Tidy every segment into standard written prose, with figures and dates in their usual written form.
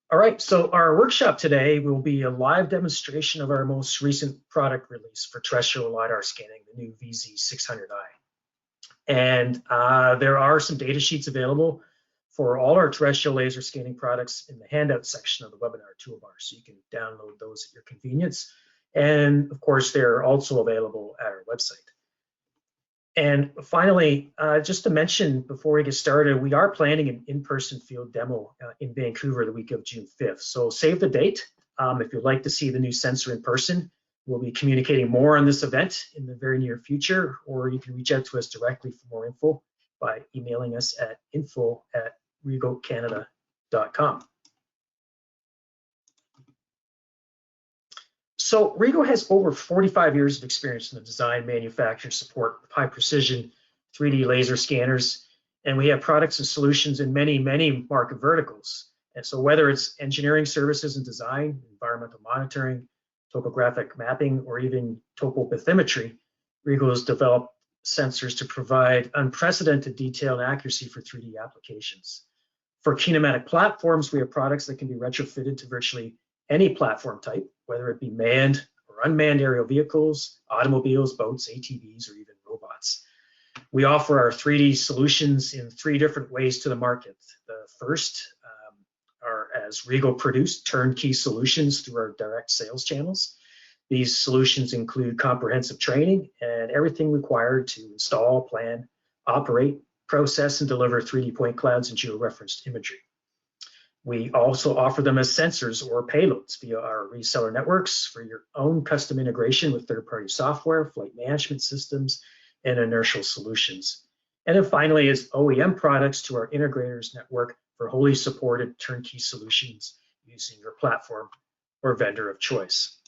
All right, so our workshop today will be a live demonstration of our most recent product release for terrestrial LiDAR scanning, the new VZ600i. And there are some data sheets available for all our terrestrial laser scanning products in the handout section of the webinar toolbar, so you can download those at your convenience. And of course, they're also available at our website. And finally, just to mention before we get started, we are planning an in-person field demo in Vancouver the week of June 5th. So save the date. If you'd like to see the new sensor in person, we'll be communicating more on this event in the very near future, or you can reach out to us directly for more info by emailing us at info@riegelcanada.com. So RIEGL has over 45 years of experience in the design, manufacture, support of high precision 3D laser scanners, and we have products and solutions in many market verticals. And so whether it's engineering services and design, environmental monitoring, topographic mapping, or even topobathymetry, RIEGL has developed sensors to provide unprecedented detail and accuracy for 3D applications. For kinematic platforms, we have products that can be retrofitted to virtually any platform type, whether it be manned or unmanned aerial vehicles, automobiles, boats, ATVs, or even robots. We offer our 3D solutions in 3 different ways to the market. The first are as RIEGL produced turnkey solutions through our direct sales channels. These solutions include comprehensive training and everything required to install, plan, operate, process, and deliver 3D point clouds and georeferenced imagery. We also offer them as sensors or payloads via our reseller networks for your own custom integration with third-party software, flight management systems, and inertial solutions. And then finally, as OEM products to our integrators network for wholly supported turnkey solutions using your platform or vendor of choice.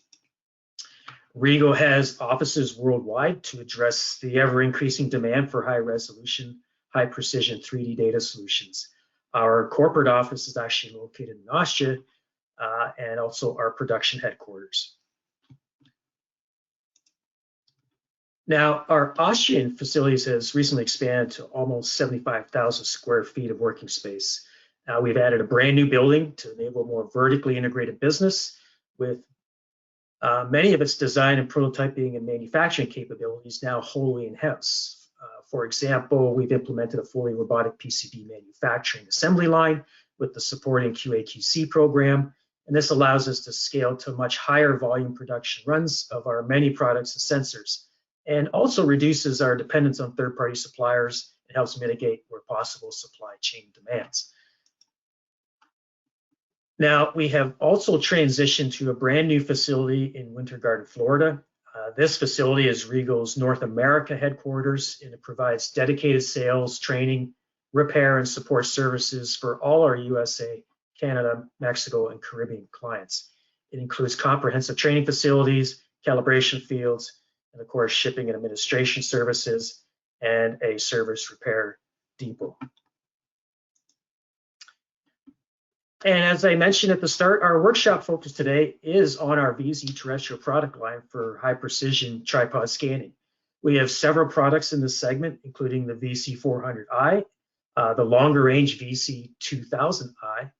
RIEGL has offices worldwide to address the ever-increasing demand for high-resolution, high-precision 3D data solutions. Our corporate office is actually located in Austria and also our production headquarters. Now, our Austrian facilities has recently expanded to almost 75,000 square feet of working space. We've added a brand new building to enable more vertically integrated business with many of its design and prototyping and manufacturing capabilities now wholly in-house. For example, we've implemented a fully robotic PCB manufacturing assembly line with the supporting QA/QC program, and this allows us to scale to much higher volume production runs of our many products and sensors, and also reduces our dependence on third-party suppliers and helps mitigate, where possible, supply chain demands. Now, we have also transitioned to a brand new facility in Winter Garden, Florida. This facility is RIEGL's North America headquarters, and it provides dedicated sales, training, repair, and support services for all our USA, Canada, Mexico, and Caribbean clients. It includes comprehensive training facilities, calibration fields, and of course, shipping and administration services, and a service repair depot. And as I mentioned at the start, our workshop focus today is on our VZ terrestrial product line for high precision tripod scanning. We have several products in this segment, including the VC400i, the longer range VC2000i,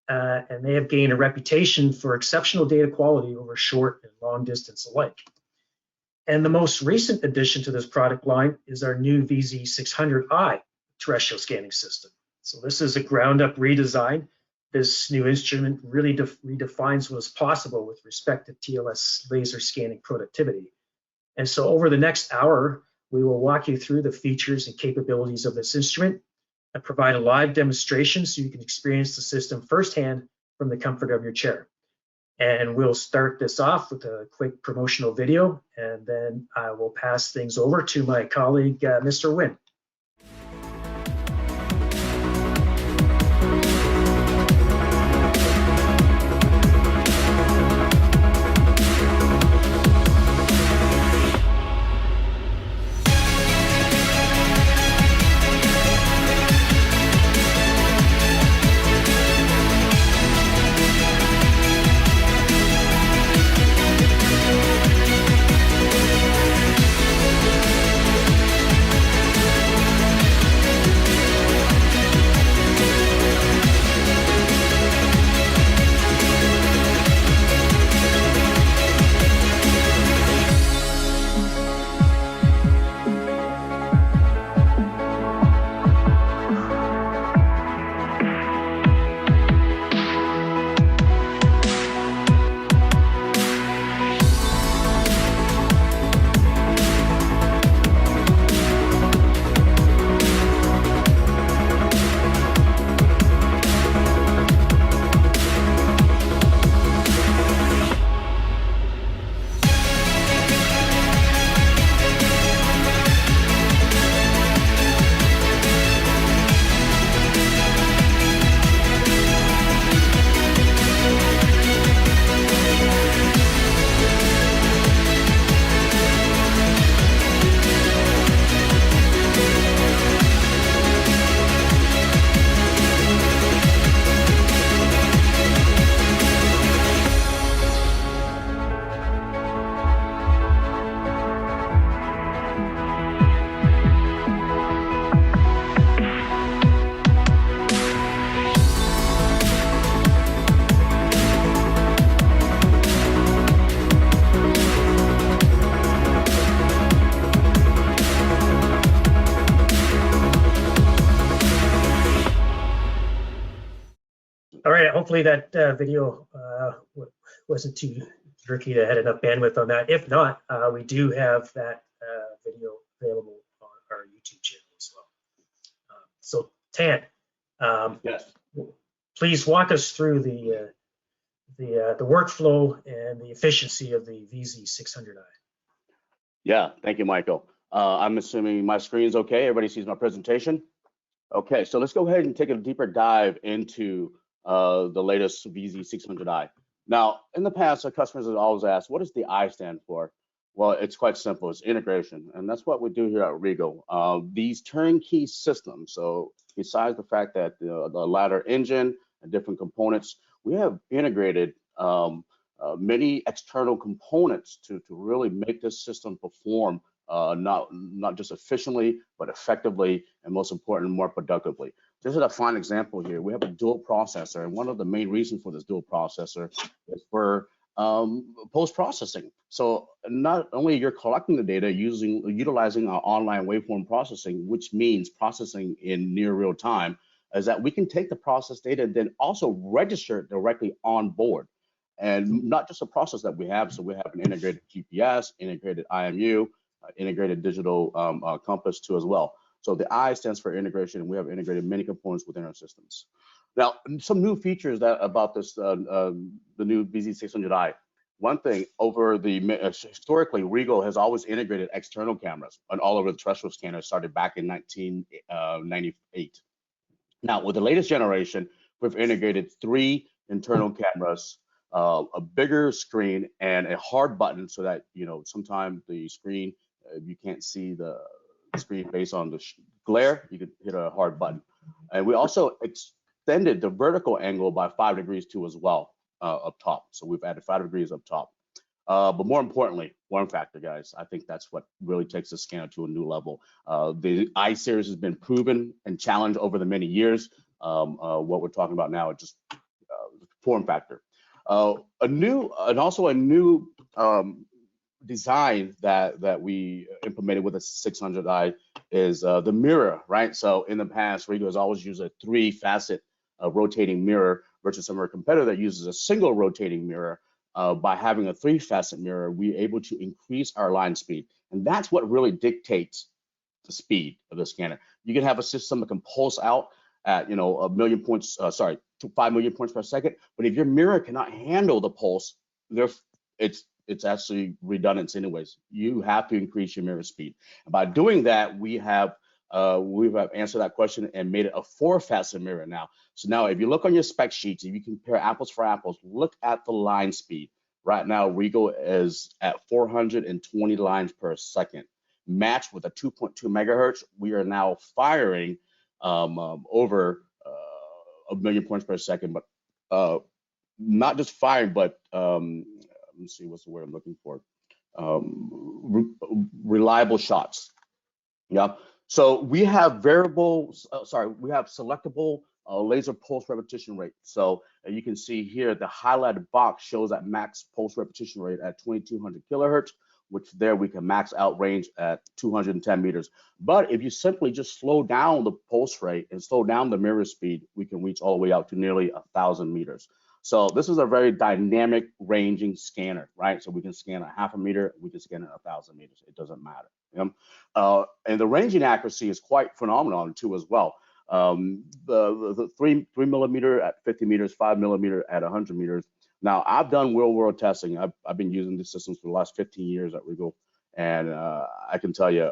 and they have gained a reputation for exceptional data quality over short and long distance alike. And the most recent addition to this product line is our new VZ600i terrestrial scanning system. So this is a ground up redesign. This new instrument really redefines what is possible with respect to TLS laser scanning productivity. And so over the next hour, we will walk you through the features and capabilities of this instrument and provide a live demonstration so you can experience the system firsthand from the comfort of your chair. And we'll start this off with a quick promotional video, and then I will pass things over to my colleague, Mr. Nguyen. hopefully that video wasn't too tricky to had enough bandwidth on that. If not, we do have that video available on our YouTube channel as well. So Tan, Yes. please walk us through the workflow and the efficiency of the VZ600i. Yeah, thank you, Michael. I'm assuming my screen's okay. Everybody sees my presentation? Okay, so let's go ahead and take a deeper dive into the latest VZ600i. Now, in the past, our customers have always asked, what does the I stand for? Well, it's quite simple. It's integration, and that's what we do here at RIEGL. These turnkey systems, so besides the fact that the ladder engine and different components, we have integrated many external components to really make this system perform not just efficiently, but effectively, and most important, more productively. This is a fine example here. We have a dual processor, and one of the main reasons for this dual processor is for post-processing. So not only you're collecting the data utilizing our online waveform processing, which means processing in near real time, is that we can take the process data and then also register it directly on board. And not just a process that we have, so we have an integrated GPS, integrated IMU, integrated digital compass too as well. So the I stands for integration, and we have integrated many components within our systems. Now, some new features about this, the new VZ600i. One thing, historically, RIEGL has always integrated external cameras on all over the terrestrial scanners, started back in 1998. Now, with the latest generation, we've integrated 3 internal cameras, a bigger screen, and a hard button, so that sometimes the screen, you can't see the screen based on the glare, you could hit a hard button. And we also extended the vertical angle by 5 degrees too as well up top. So we've added 5 degrees up top. But more importantly, form factor, guys, I think that's what really takes the scanner to a new level. The I series has been proven and challenged over the many years. What we're talking about now is just form factor. Also a new design that we implemented with the 600i is the mirror, right? So in the past, RIEGL has always used a 3-facet rotating mirror versus some of our competitor that uses a single rotating mirror. By having a 3-facet mirror, we're able to increase our line speed, and that's what really dictates the speed of the scanner. You can have a system that can pulse out at 5 million points per second, but if your mirror cannot handle the pulse, it's actually redundant anyways. You have to increase your mirror speed. And by doing that, we have answered that question and made it a 4-facet mirror now. So now if you look on your spec sheets, if you compare apples for apples, look at the line speed. Right now, RIEGL is at 420 lines per second. Matched with a 2.2 megahertz, we are now firing over 1 million points per second, but not just firing, but let me see what's the word I'm looking for. Reliable shots. Yeah. So we have selectable laser pulse repetition rate. So you can see here the highlighted box shows that max pulse repetition rate at 2200 kilohertz, which there we can max out range at 210 meters. But if you simply just slow down the pulse rate and slow down the mirror speed, we can reach all the way out to nearly 1,000 meters. So this is a very dynamic ranging scanner, right? So we can scan a 0.5 meter, we can scan it 1,000 meters. It doesn't matter. And the ranging accuracy is quite phenomenal too as well. The 3 millimeter at 50 meters, 5 millimeter at 100 meters. Now I've done real world testing. I've been using these systems for the last 15 years at RIEGL, and I can tell you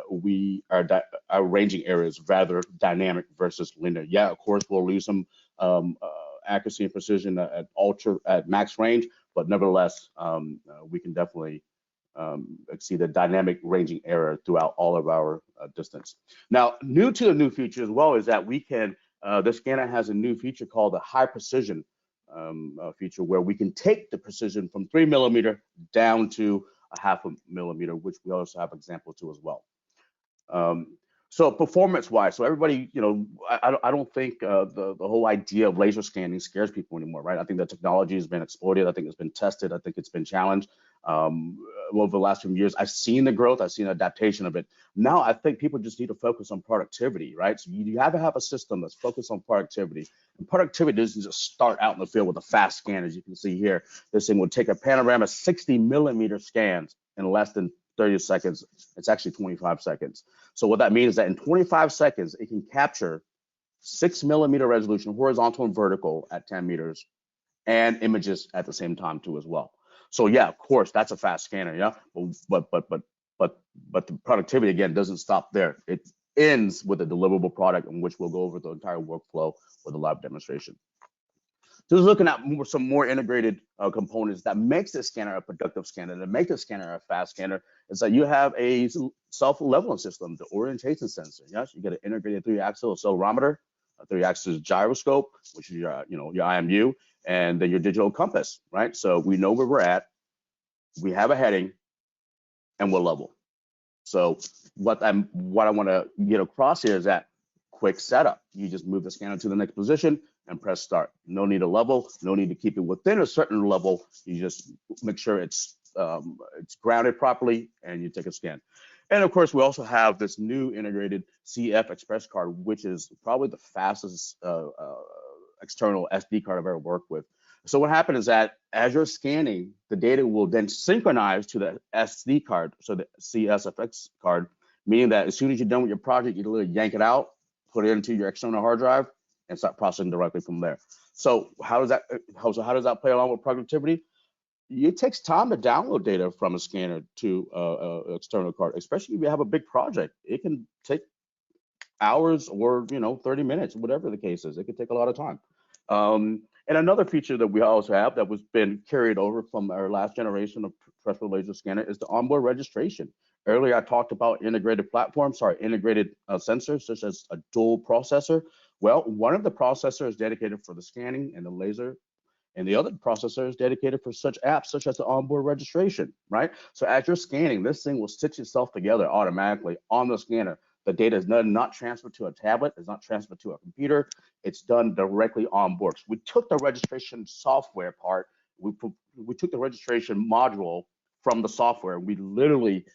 our ranging area is rather dynamic versus linear. Yeah, of course we'll lose some accuracy and precision at max range, but nevertheless we can definitely exceed the dynamic ranging error throughout all of our distance. Now, new to the new feature as well is that we can, the scanner has a new feature called the high precision feature, where we can take the precision from 3 millimeter down to a 0.5 millimeter, which we also have example to as well. So performance-wise, so everybody, I don't think the whole idea of laser scanning scares people anymore, right? I think the technology has been exploited. I think it's been tested. I think it's been challenged over the last few years. I've seen the growth. I've seen adaptation of it. Now I think people just need to focus on productivity, right? So you have to have a system that's focused on productivity. And productivity doesn't just start out in the field with a fast scan, as you can see here. This thing will take a panorama 60mm scans in less than 30 seconds. It's actually 25 seconds. So what that means is that in 25 seconds, it can capture 6mm resolution, horizontal and vertical at 10 meters, and images at the same time too as well. So yeah, of course, that's a fast scanner, yeah. But the productivity again doesn't stop there. It ends with a deliverable product in which we'll go over the entire workflow with a live demonstration. So just looking at some more integrated components that makes this scanner a productive scanner, that make this scanner a fast scanner, is that you have a self-leveling system, the orientation sensor. Yes, you get an integrated 3-axis accelerometer, a 3-axis gyroscope, which is your IMU, and then your digital compass, right? So we know where we're at, we have a heading, and we're level. So what I want to get across here is that quick setup. You just move the scanner to the next position and press start. No need to level, no need to keep it within a certain level. You just make sure it's grounded properly and you take a scan. And of course, we also have this new integrated CF Express card, which is probably the fastest external SD card I've ever worked with. So what happened is that as you're scanning, the data will then synchronize to the SD card, so the CSFX card, meaning that as soon as you're done with your project, you can literally yank it out, put it into your external hard drive, and start processing directly from there. So how does that play along with productivity? It takes time to download data from a scanner to an external card, especially if you have a big project. It can take hours or 30 minutes, whatever the case is. It could take a lot of time. And another feature that we also have that was been carried over from our last generation of terrestrial laser scanner is the onboard registration. Earlier, I talked about integrated platforms, integrated sensors such as a dual processor. Well, one of the processors is dedicated for the scanning and the laser, and the other processor is dedicated for such apps such as the onboard registration, right? So as you're scanning, this thing will stitch itself together automatically on the scanner. The data is not transferred to a tablet, it's not transferred to a computer, it's done directly on board. So we took the registration software part, we took the registration module from the software, we literally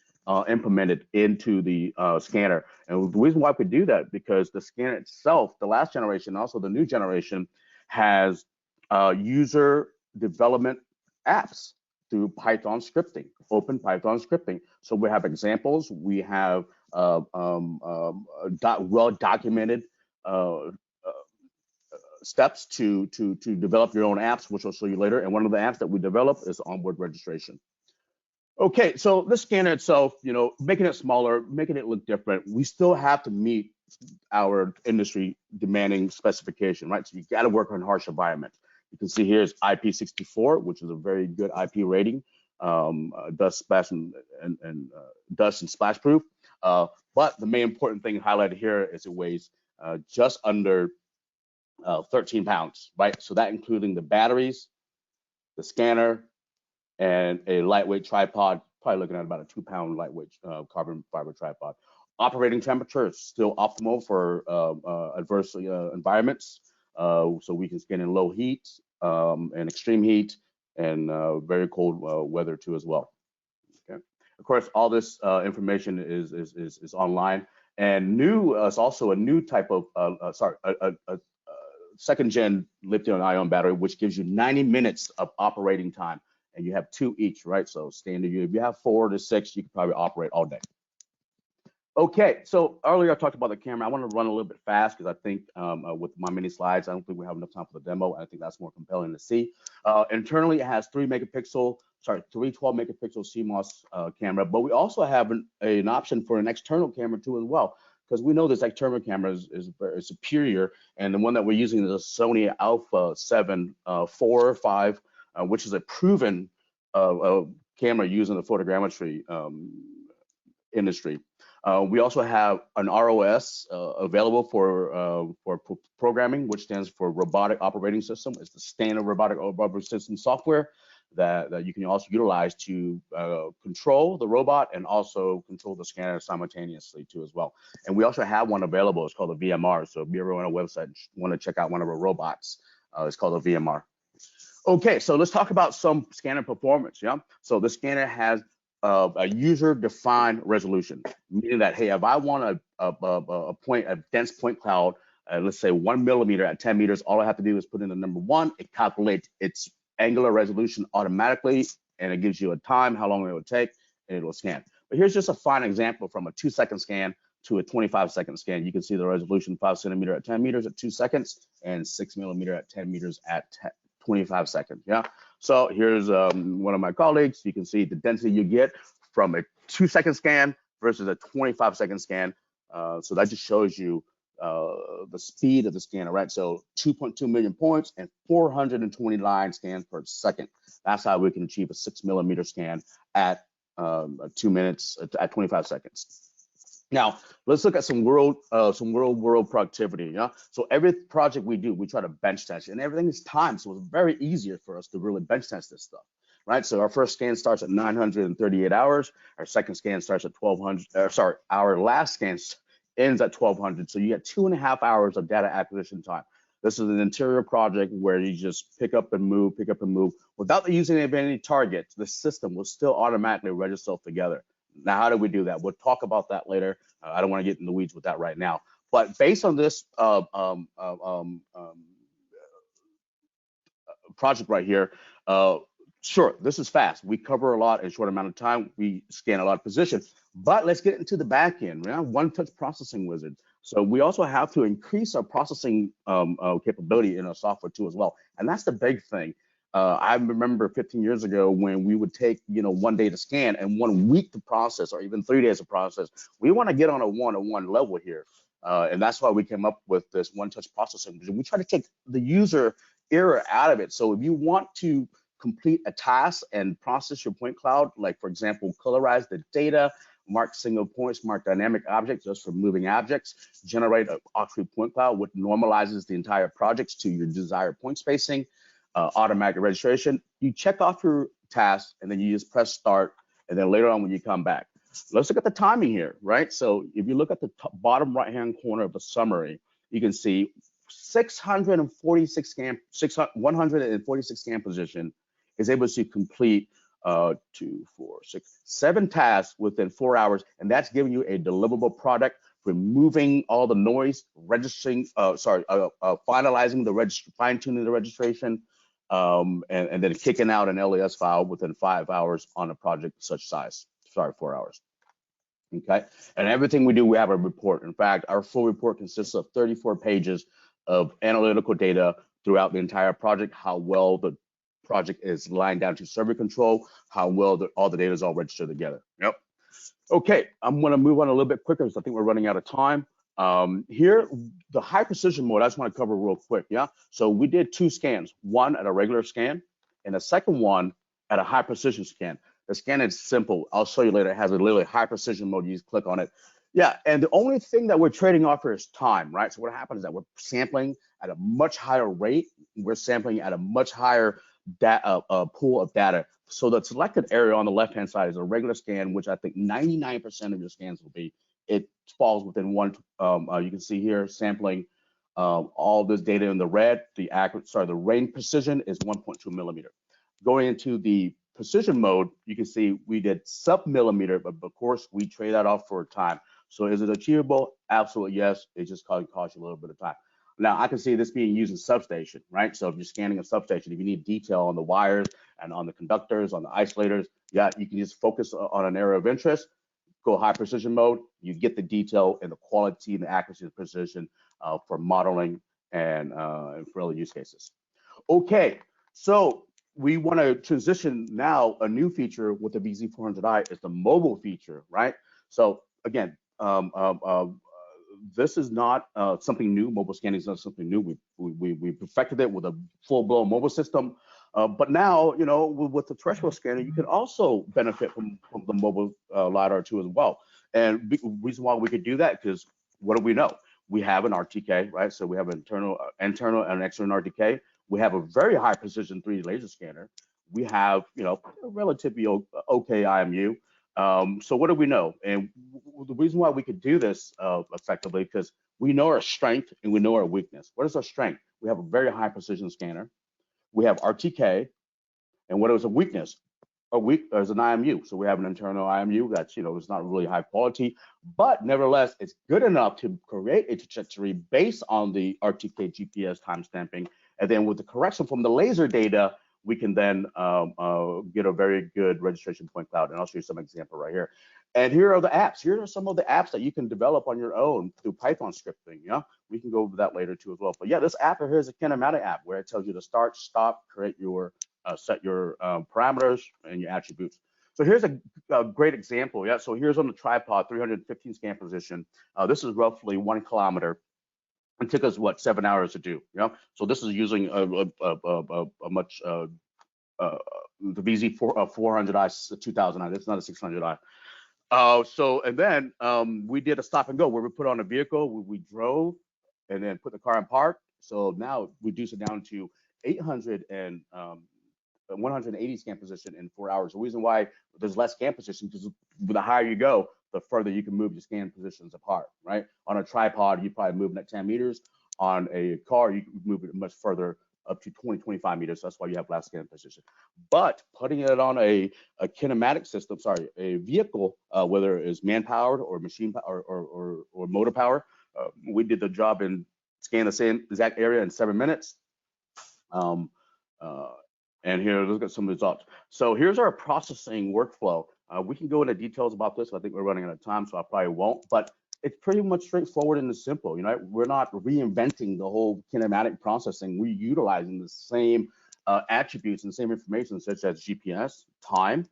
implemented into the scanner. And the reason why we could do that, because the scanner itself, the last generation, also the new generation, has user development apps through Python scripting, open Python scripting. So we have examples, we have well-documented steps to develop your own apps, which I'll show you later. And one of the apps that we develop is onboard registration. Okay, so the scanner itself, making it smaller, making it look different, we still have to meet our industry demanding specification, right? So you got to work on harsh environments. You can see here is IP64, which is a very good IP rating, dust, splash, and dust and splash proof. But the main important thing highlighted here is it weighs just under 13 pounds, right? So that including the batteries, the scanner, and a lightweight tripod, probably looking at about a 2-pound lightweight carbon fiber tripod. Operating temperature is still optimal for adverse environments. So we can scan in low heat and extreme heat and very cold weather too as well. Okay. Of course, all this information is online. And new is also a new type of a second-gen lithium-ion battery, which gives you 90 minutes of operating time. And you have 2 each, right? So standard, if you have 4 to 6, you can probably operate all day. Okay, so earlier I talked about the camera. I want to run a little bit fast because I think with my mini slides, I don't think we have enough time for the demo. I think that's more compelling to see. Internally, it has 3 12 megapixel CMOS camera, but we also have an option for an external camera too as well, because we know this external camera is very superior, and the one that we're using is a Sony Alpha 7 4 or 5, which is a proven camera used in the photogrammetry industry. We also have an ROS available for programming, which stands for Robotic Operating System. It's the standard robotic operating system software that you can also utilize to control the robot and also control the scanner simultaneously too as well. And we also have one available. It's called a VMR. So if you're ever on a website and want to check out one of our robots, it's called a VMR. Okay, so let's talk about some scanner performance. Yeah, so the scanner has a user-defined resolution, meaning that, hey, if I want a dense point cloud, let's say 1 millimeter at 10 meters, all I have to do is put in the number 1. It calculates its angular resolution automatically, and it gives you a time, how long it will take, and it will scan. But here's just a fine example from a 2-second scan to a 25-second scan. You can see the resolution 5 centimeter at 10 meters at 2 seconds and 6 millimeter at 10 meters at 25 seconds. Yeah. So here's one of my colleagues. You can see the density you get from a 2-second scan versus a 25-second scan. So that just shows you the speed of the scanner, right? So 2.2 million points and 420 line scans per second. That's how we can achieve a 6 millimeter scan at 2 minutes at 25 seconds. Now, let's look at some real world productivity. Yeah. So every project we do, we try to bench test, and everything is timed. So it's very easier for us to really bench test this stuff, right? So our first scan starts at 938 hours. Our second scan starts at 1200. Our last scan ends at 1200. So you get 2.5 hours of data acquisition time. This is an interior project where you just pick up and move. Without using any targets, the system will still automatically register itself together. Now, how do we do that? We'll talk about that later. I don't want to get in the weeds with that right now. But based on this project right here, sure, this is fast. We cover a lot in a short amount of time. We scan a lot of positions. But let's get into the back end. Yeah? One-touch processing wizard. So we also have to increase our processing capability in our software too as well. And that's the big thing. I remember 15 years ago when we would take, 1 day to scan and 1 week to process, or even 3 days to process. We want to get on a one-on-one level here. And that's why we came up with this one-touch processing. We try to take the user error out of it. So if you want to complete a task and process your point cloud, like for example, colorize the data, mark single points, mark dynamic objects just for moving objects, generate an octave point cloud, which normalizes the entire projects to your desired point spacing, automatic registration. You check off your task and then you just press start, and then later on when you come back. Let's look at the timing here, right? So if you look at the bottom right-hand corner of the summary, you can see 146 scan position is able to complete 2, 4, 6, 7 tasks within 4 hours, and that's giving you a deliverable product, removing all the noise, registering, finalizing the fine-tuning the registration, and then kicking out an LAS file within 5 hours on a project such size. 4 hours. Okay, and everything we do, we have a report. In fact, our full report consists of 34 pages of analytical data throughout the entire project, how well the project is lined down to server control, how well all the data is all registered together. Yep. Okay, I'm going to move on a little bit quicker because I think we're running out of time. Here, the high precision mode, I just want to cover real quick. Yeah, so we did 2 scans, one at a regular scan and a second one at a high precision scan. The scan is simple. I'll show you later. It has a literally high precision mode. You just click on it. Yeah, and the only thing that we're trading off here is time, right? So what happens is that we're sampling at a much higher rate. We're sampling at a much higher pool of data. So the selected area on the left-hand side is a regular scan, which I think 99% of your scans will be. It falls within one. You can see here sampling all this data in the red. The range precision is 1.2 millimeter. Going into the precision mode, you can see we did sub-millimeter, but of course we trade that off for time. So is it achievable? Absolutely yes. It just costs you a little bit of time. Now I can see this being used in substation, right? So if you're scanning a substation, if you need detail on the wires and on the conductors, on the isolators, yeah, you can just focus on an area of interest, go high precision mode, you get the detail and the quality and the accuracy of the precision for modeling and for other use cases. Okay, so we want to transition now. A new feature with the VZ400i is the mobile feature, right? So again, this is not something new. Mobile scanning is not something new. We perfected it with a full-blown mobile system. But now, with the terrestrial scanner, you can also benefit from the mobile LiDAR too as well. And the reason why we could do that, because what do we know? We have an RTK, right? So we have an internal and external RTK. We have a very high precision 3D laser scanner. we have, a relatively okay IMU. So what do we know? And the reason why we could do this effectively, because we know our strength and we know our weakness. What is our strength? We have a very high precision scanner. We have RTK. And what is a weakness? A weak is an IMU. So we have an internal IMU that's, it's not really high quality, but nevertheless, it's good enough to create a trajectory based on the RTK GPS timestamping. And then with the correction from the laser data, we can then get a very good registration point cloud. And I'll show you some example right here. And here are the apps. Here are some of the apps that you can develop on your own through Python scripting. Yeah, we can go over that later too as well. But yeah, this app here is a kinematic app where it tells you to start, stop, create your set your parameters and your attributes. So here's a great example. Yeah, so here's on the tripod, 315 scan position. This is roughly 1 kilometer. It took us what 7 hours to do. Yeah, so this is using a much the VZ 400i 2000i. It's not a 600i. So and then we did a stop and go where we put on a vehicle, we drove, and then put the car in park. So now reduce it down to 800 and 180 scan position in 4 hours. The reason why there's less scan position because the higher you go, the further you can move your scan positions apart, right? On a tripod, you probably move at 10 meters. On a car, you can move it much further, up to 20, 25 meters. So that's why you have less scan position. But putting it on a kinematic system, a vehicle, whether it's man-powered or machine or motor power, we did the job and scan the same exact area in 7 minutes. And here, look at some results. So here's our processing workflow. We can go into details about this. I think we're running out of time, so I probably won't. But it's pretty much straightforward and simple. We're not reinventing the whole kinematic processing. We're utilizing the same attributes and the same information, such as GPS, time,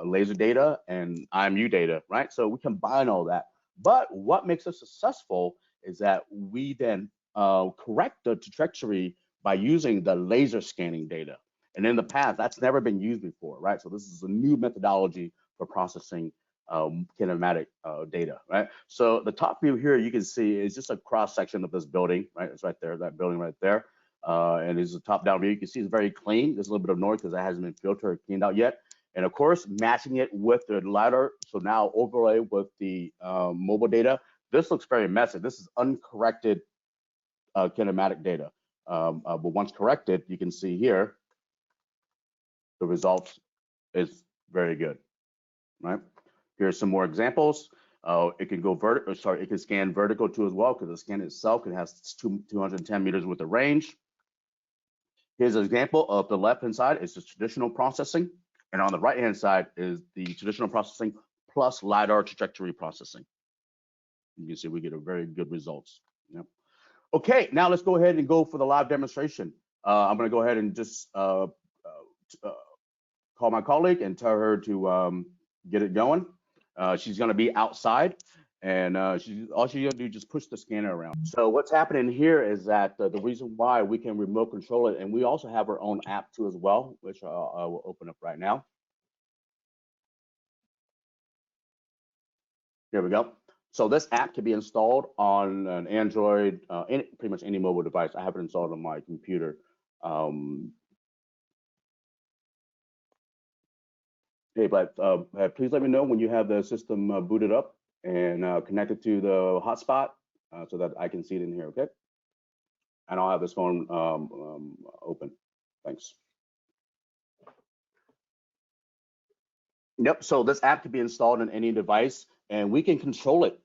laser data, and IMU data, right? So we combine all that. But what makes us successful is that we then correct the trajectory by using the laser scanning data. And in the past, that's never been used before, right? So this is a new methodology for processing kinematic data, right? So the top view here, you can see is just a cross section of this building, right? It's right there, that building right there. And it's a top down view. You can see it's very clean. There's a little bit of noise because that hasn't been filtered or cleaned out yet. And of course, matching it with the LiDAR. So now overlay with the mobile data. This looks very messy. This is uncorrected kinematic data. But once corrected, you can see here, the results is very good, right? Here's some more examples. It can go vertical, it can scan vertical too as well, because the scan itself, it has 210 meters worth of range. Here's an example of the left-hand side is the traditional processing, and on the right-hand side is the traditional processing plus LiDAR trajectory processing. You can see we get a very good results. Yep. Okay, now let's go ahead and go for the live demonstration. I'm going to go ahead and just call my colleague and tell her to get it going. She's going to be outside, and all she's going to do is just push the scanner around. So what's happening here is that the reason why we can remote control it, and we also have our own app too as well, which I will open up right now. Here we go. So this app can be installed on an Android, pretty much any mobile device. I have it installed on my computer. Hey, but please let me know when you have the system booted up and connected to the hotspot so that I can see it in here, okay? And I'll have this phone open. Thanks. Yep, so this app can be installed on any device, and we can control it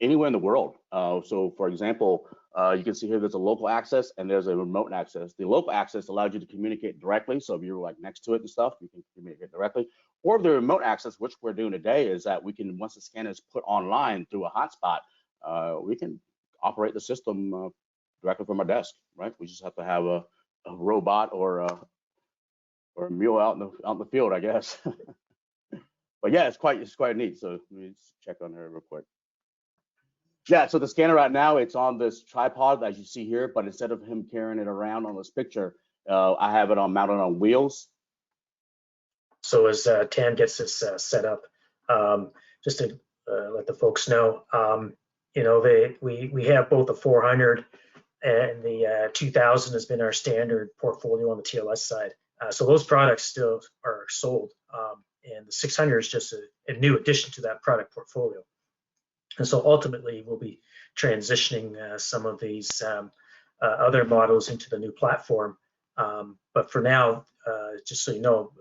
anywhere in the world. So for example, you can see here there's a local access and there's a remote access. The local access allows you to communicate directly. So if you're like next to it and stuff, you can communicate directly. Or the remote access, which we're doing today, is that we can, once the scanner is put online through a hotspot, we can operate the system directly from our desk, right? We just have to have a robot or a mule out in the field, I guess. But yeah, it's quite neat. So let me just check on her real quick. Yeah, so the scanner right now, it's on this tripod as you see here, but instead of him carrying it around on this picture, I have it mounted on wheels. So as Tam gets this set up, just to let the folks know, we have both a 400 and the 2000 has been our standard portfolio on the TLS side. So those products still are sold, and the 600 is just a new addition to that product portfolio. And so ultimately, we'll be transitioning some of these other models into the new platform. But for now, just so you know,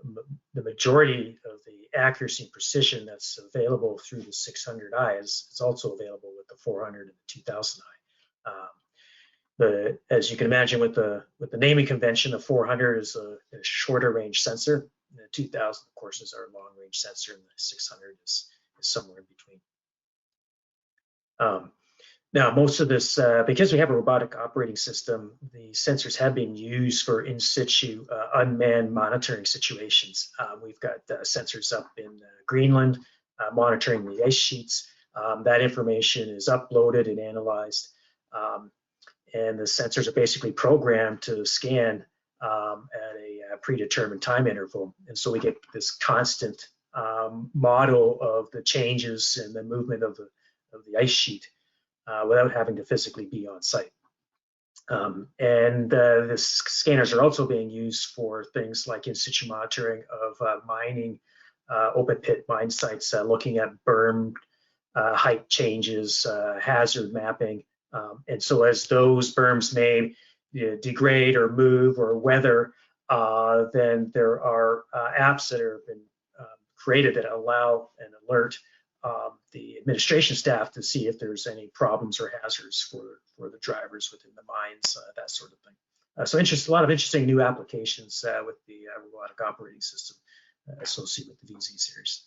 the majority of the accuracy and precision that's available through the 600i is also available with the 400 and the 2000i. As you can imagine, with the naming convention, the 400 is a shorter range sensor. The 2000, of course, is our long range sensor, and the 600 is somewhere in between. Now, most of this, because we have a robotic operating system, the sensors have been used for in situ unmanned monitoring situations. We've got sensors up in Greenland monitoring the ice sheets. That information is uploaded and analyzed, and the sensors are basically programmed to scan at a predetermined time interval. And so we get this constant model of the changes and the movement of the ice sheet without having to physically be on site. And the scanners are also being used for things like in situ monitoring of mining, open pit mine sites, looking at berm height changes, hazard mapping. And so as those berms may degrade or move or weather, then there are apps that have been created that allow and alert the administration staff to see if there's any problems or hazards for the drivers within the mines, that sort of thing. So a lot of interesting new applications with the robotic operating system associated with the VZ series.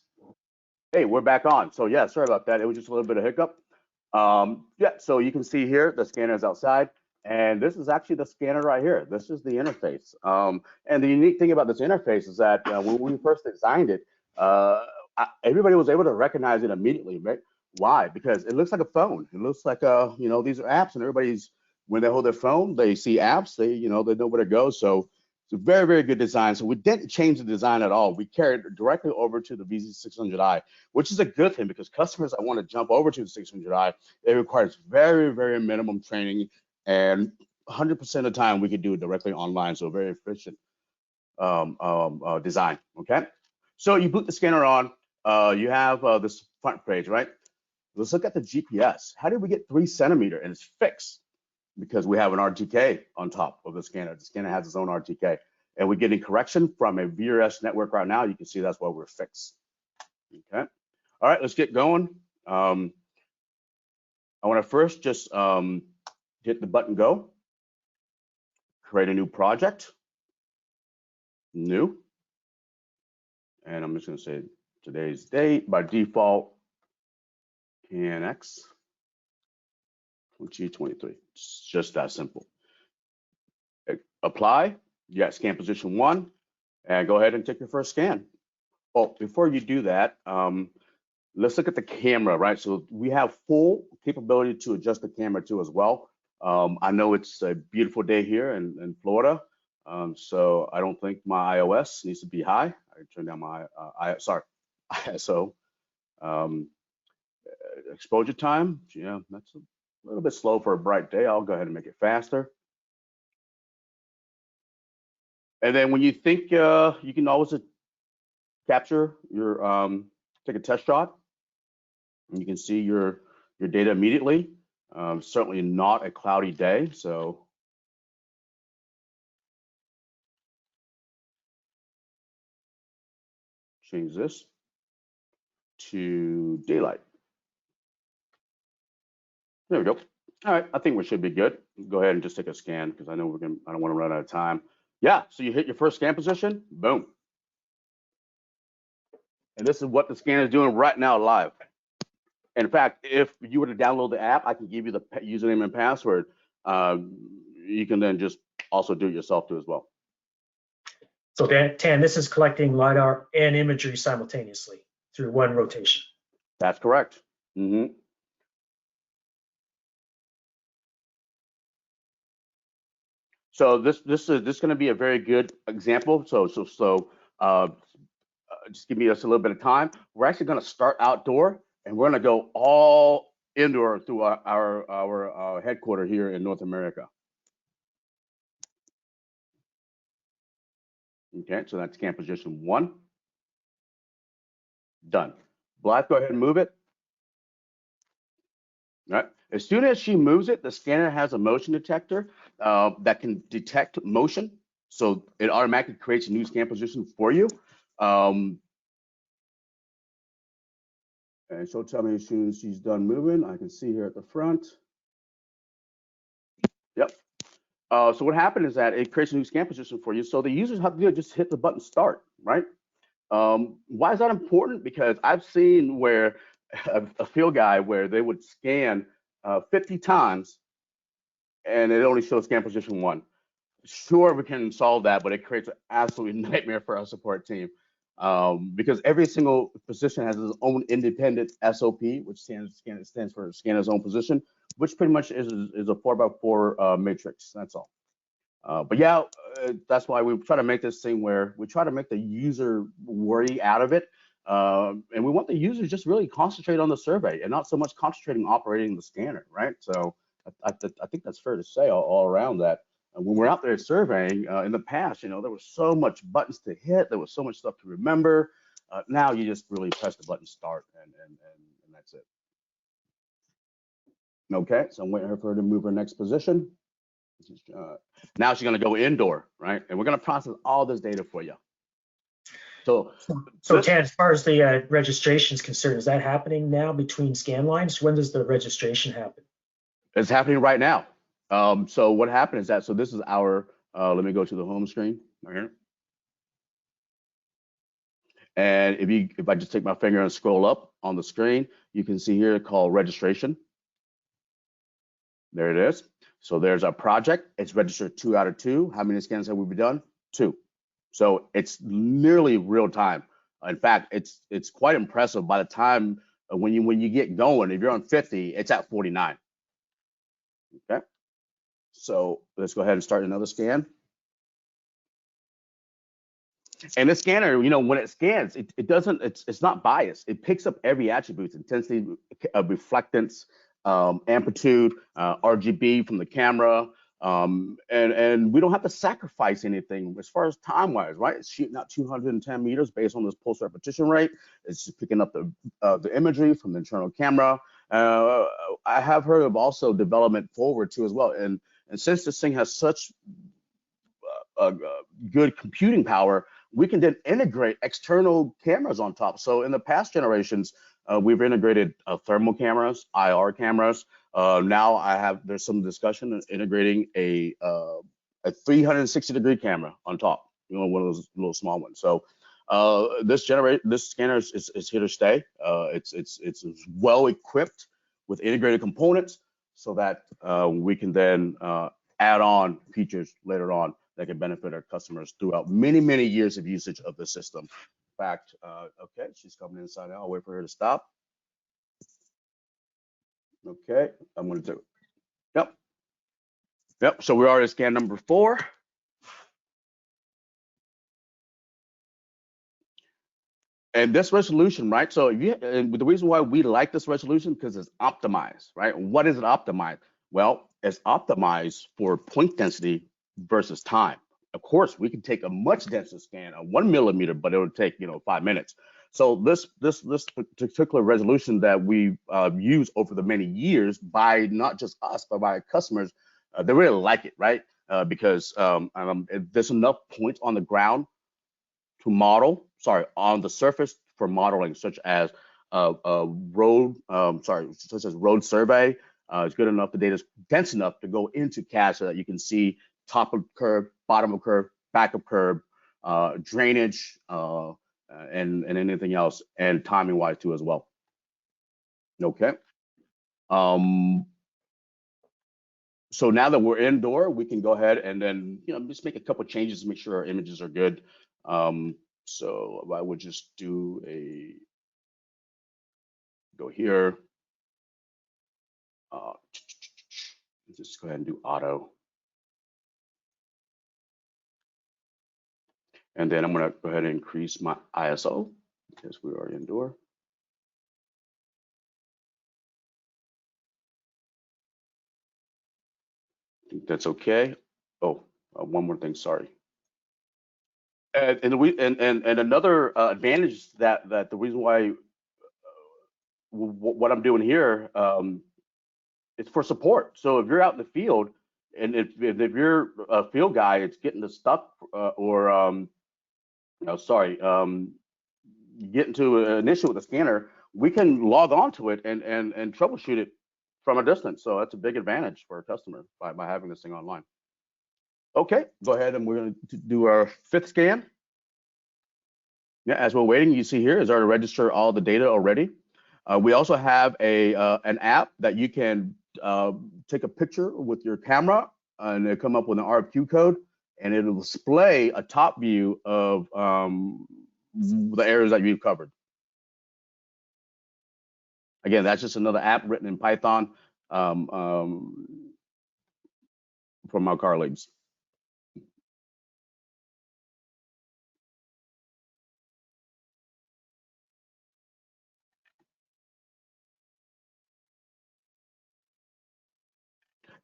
Hey, we're back on. So yeah, sorry about that. It was just a little bit of hiccup. Yeah, so you can see here the scanner is outside, and this is actually the scanner right here. This is the interface. And the unique thing about this interface is that when we first designed it, everybody was able to recognize it immediately, right? Why? Because it looks like a phone. It looks like these are apps, and everybody's, when they hold their phone, they see apps, they know where to go. So it's a very, very good design. So we didn't change the design at all. We carried it directly over to the VZ600i, which is a good thing because customers that want to jump over to the 600i, it requires very, very minimum training, and 100% of the time we could do it directly online. So very efficient design. Okay. So you boot the scanner on. You have this front page, right? Let's look at the GPS. How did we get 3 centimeter and it's fixed? Because we have an RTK on top of the scanner. The scanner has its own RTK, and we're getting correction from a VRS network right now. You can see that's why we're fixed. Okay. All right, let's get going. I want to first just hit the button go, create a new project, new. And I'm just going to say today's date. By default, CanX 2023. It's just that simple. Apply. You got scan position 1, and go ahead and take your first scan. Oh, before you do that, let's look at the camera, right? So we have full capability to adjust the camera too as well. I know it's a beautiful day here in Florida, so I don't think my iOS needs to be high. I turn down my ISO. Exposure time, yeah, that's a little bit slow for a bright day. I'll go ahead and make it faster. And then when you think you can always capture your take a test shot, and you can see your data immediately. Certainly not a cloudy day, so change this to daylight. There we go. All right, I think we should be good. Go ahead and just take a scan because I know I don't want to run out of time. Yeah, so you hit your first scan position, boom. And this is what the scanner is doing right now live. In fact, if you were to download the app, I can give you the username and password. You can then just also do it yourself too as well. So Tan, this is collecting LiDAR and imagery simultaneously through one rotation. That's correct. Mm-hmm. So this is going to be a very good example. So just give me us a little bit of time. We're actually going to start outdoor, and we're going to go all indoor through our headquarters here in North America. Okay, so that's scan position 1. Done. Blythe, go ahead and move it. All right. As soon as she moves it, the scanner has a motion detector that can detect motion. So it automatically creates a new scan position for you. And she'll tell me as soon as she's done moving. I can see here at the front. Yep. So what happened is that it creates a new scan position for you. So the users have to do is just hit the button start, right? Why is that important? Because I've seen where a field guide where they would scan 50 times and it only shows scan position 1. Sure, we can solve that, but it creates an absolute nightmare for our support team because every single position has its own independent SOP, which stands for scanner's own position, which pretty much is a 4x4 matrix. That's all. But yeah, that's why we try to make this thing where we try to make the user worry out of it. And we want the user just really concentrate on the survey and not so much concentrating on operating the scanner, right? So I think that's fair to say all around that. When we're out there surveying, in the past, there was so much buttons to hit, there was so much stuff to remember. Now you just really press the button start and that's it. Okay, so I'm waiting for her to move her next position. Now she's going to go indoor, right? And we're going to process all this data for you. So Ted, as far as the registration is concerned, is that happening now between scan lines? When does the registration happen? It's happening right now. So what happened is that, so this is our, let me go to the home screen right here. And if I just take my finger and scroll up on the screen, you can see here called registration. There it is. So there's our project. It's registered 2 out of 2. How many scans have we done? 2. So it's nearly real time. In fact, it's quite impressive. By the time when you get going, if you're on 50, it's at 49. Okay. So let's go ahead and start another scan. And the scanner, when it scans, it's not biased. It picks up every attribute: intensity, reflectance, amplitude, RGB from the camera, and we don't have to sacrifice anything as far as time-wise, right? It's shooting out 210 meters based on this pulse repetition rate. It's just picking up the imagery from the internal camera. I have heard of also development forward too as well, and since this thing has such good computing power, we can then integrate external cameras on top. So in the past generations, we've integrated thermal cameras, IR cameras. Now there's some discussion of integrating a 360-degree camera on top, one of those little small ones. So this scanner is here to stay. It's well equipped with integrated components so that we can then add on features later on that can benefit our customers throughout many, many years of usage of the system. In fact, okay, she's coming inside now. I'll wait for her to stop. Okay, I'm going to do it. Yep, so we are at scan number 4. And this resolution, right? So and the reason why we like this resolution because it's optimized, right? What is it optimized? Well, it's optimized for point density versus time. Of course, we can take a much denser scan, a 1 millimeter, but it would take 5 minutes. So this particular resolution that we've used over the many years by not just us, but by our customers, they really like it, right? Because there's enough points on the ground to model, on the surface for modeling, such as road survey. It's good enough. The data is dense enough to go into CAD so that you can see top of curve, bottom of curve, back of curve, drainage, and anything else, and timing wise too as well. Okay. So now that we're indoor, we can go ahead and then just make a couple changes to make sure our images are good. So I would just go here. Just go ahead and do auto. And then I'm going to go ahead and increase my ISO because we are indoor. I think that's okay. Oh, one more thing, sorry. And another advantage that the reason why what I'm doing here, it's for support. So if you're out in the field, and if you're a field guy, it's getting stuck or get into an issue with the scanner, we can log on to it and troubleshoot it from a distance. So that's a big advantage for a customer by having this thing online. Okay, go ahead, and we're going to do our 5th scan. Yeah, as we're waiting, you see here is already register all the data already. We also have an app that you can take a picture with your camera and it'll come up with an RFQ code, and it'll display a top view of the areas that you've covered. Again, that's just another app written in Python from our colleagues.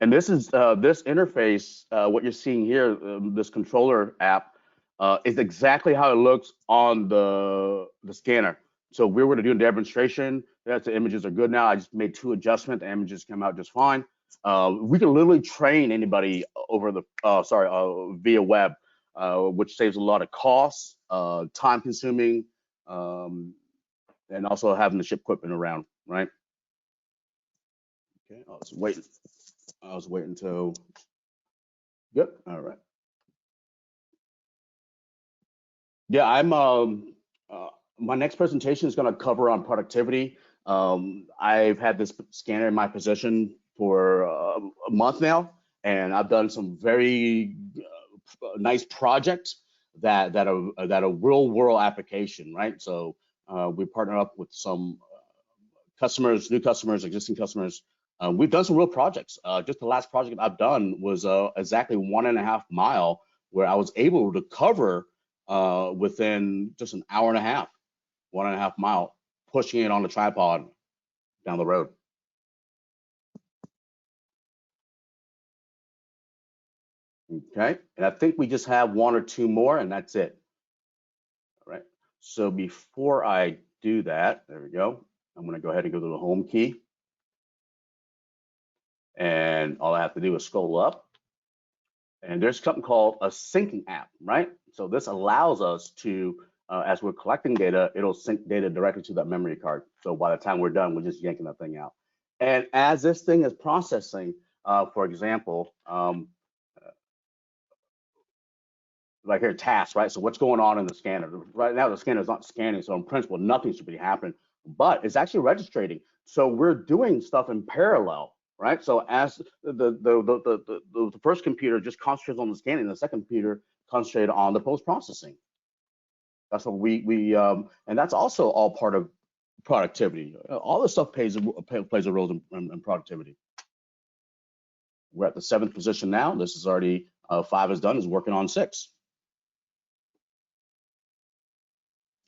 And this is this interface, what you're seeing here, this controller app, is exactly how it looks on the scanner. So we were going to do a demonstration. That's the images are good now. I just made 2 adjustments. The images come out just fine. We can literally train anybody over the via web, which saves a lot of costs, time consuming, and also having to ship equipment around, right? Okay, I was waiting until. Good. All right. Yeah, I'm. My next presentation is going to cover on productivity. I've had this scanner in my possession for a month now, and I've done some very nice projects that are real world application, right? So we partner up with some customers, new customers, existing customers. We've done some real projects. Just the last project I've done was exactly 1.5 mile, where I was able to cover within just an hour and a half, 1.5 mile, pushing it on the tripod down the road. Okay, and I think we just have 1 or 2 more, and that's it. All right. So before I do that, there we go. I'm going to go ahead and go to the home key. And all I have to do is scroll up. And there's something called a syncing app, right? So this allows us to, as we're collecting data, it'll sync data directly to that memory card. So by the time we're done, we're just yanking that thing out. And as this thing is processing, for example, like here, tasks, right? So what's going on in the scanner? Right now, the scanner is not scanning, so in principle, nothing should be happening, but it's actually registering. So we're doing stuff in parallel, right? So as the first computer just concentrates on the scanning, the second computer concentrated on the post-processing. That's what and that's also all part of productivity. All this stuff plays a role in productivity. We're at the 7th position now. This is already 5 is done, is working on 6.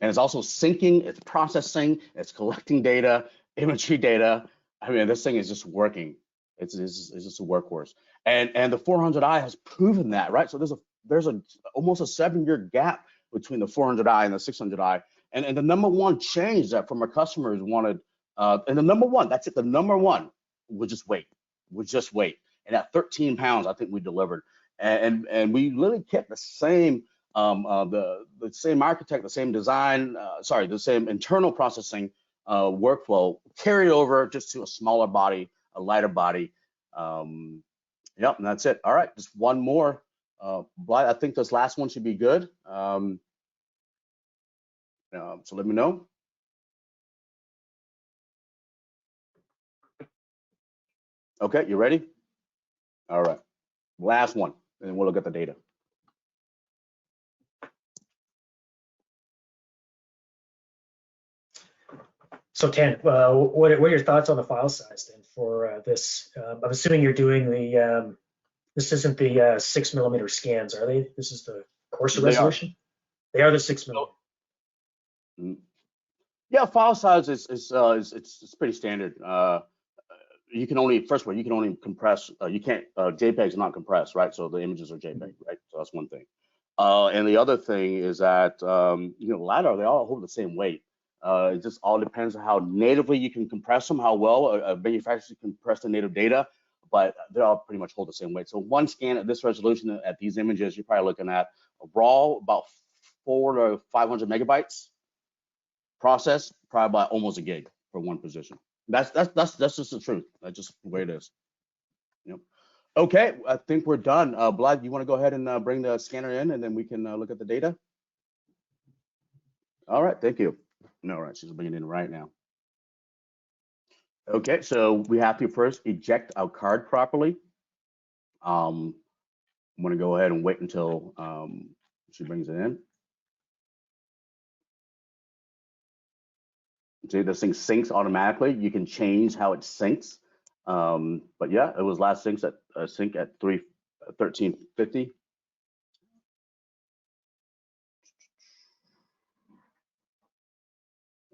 And it's also syncing, it's processing, it's collecting data, imagery data. I mean, this thing is just working. It's just a workhorse. And the 400i has proven that, right? So there's almost a 7-year gap between the 400i and the 600i. And the number one change that from our customers wanted, and the number one, that's it, the number one, would just wait. And at 13 pounds, I think we delivered. And we literally kept the same the same architect, the same design, the same internal processing workflow carried over just to a smaller body, a lighter body. Yep, and that's it. All right, just one more. Blythe, I think this last one should be good. So let me know. Okay, you ready? All right, last one, and then we'll look at the data. So Tan, what are your thoughts on the file size then for this? I'm assuming you're doing the, this isn't the 6mm scans, are they? This is the coarser resolution? They are the 6mm. Yeah, file size is it's pretty standard. You can only, first of all, you can only compress, you can't, JPEGs are not compressed, right? So the images are JPEG, right? So that's one thing. And the other thing is that, LiDAR, they all hold the same weight. It just all depends on how natively you can compress them, how well a manufacturer can compress the native data, but they all pretty much hold the same weight. So one scan at this resolution at these images, you're probably looking at a raw about 400 to 500 megabytes. Process probably about almost a gig for one position. That's just the truth. That's just the way it is. Yep. Okay, I think we're done. Blythe, you want to go ahead and bring the scanner in, and then we can look at the data? All right, thank you. All right, she's bringing it in right now. Okay, so we have to first eject our card properly. I'm going to go ahead and wait until she brings it in. See, this thing syncs automatically. You can change how it syncs. But yeah, it was last sync at 1350.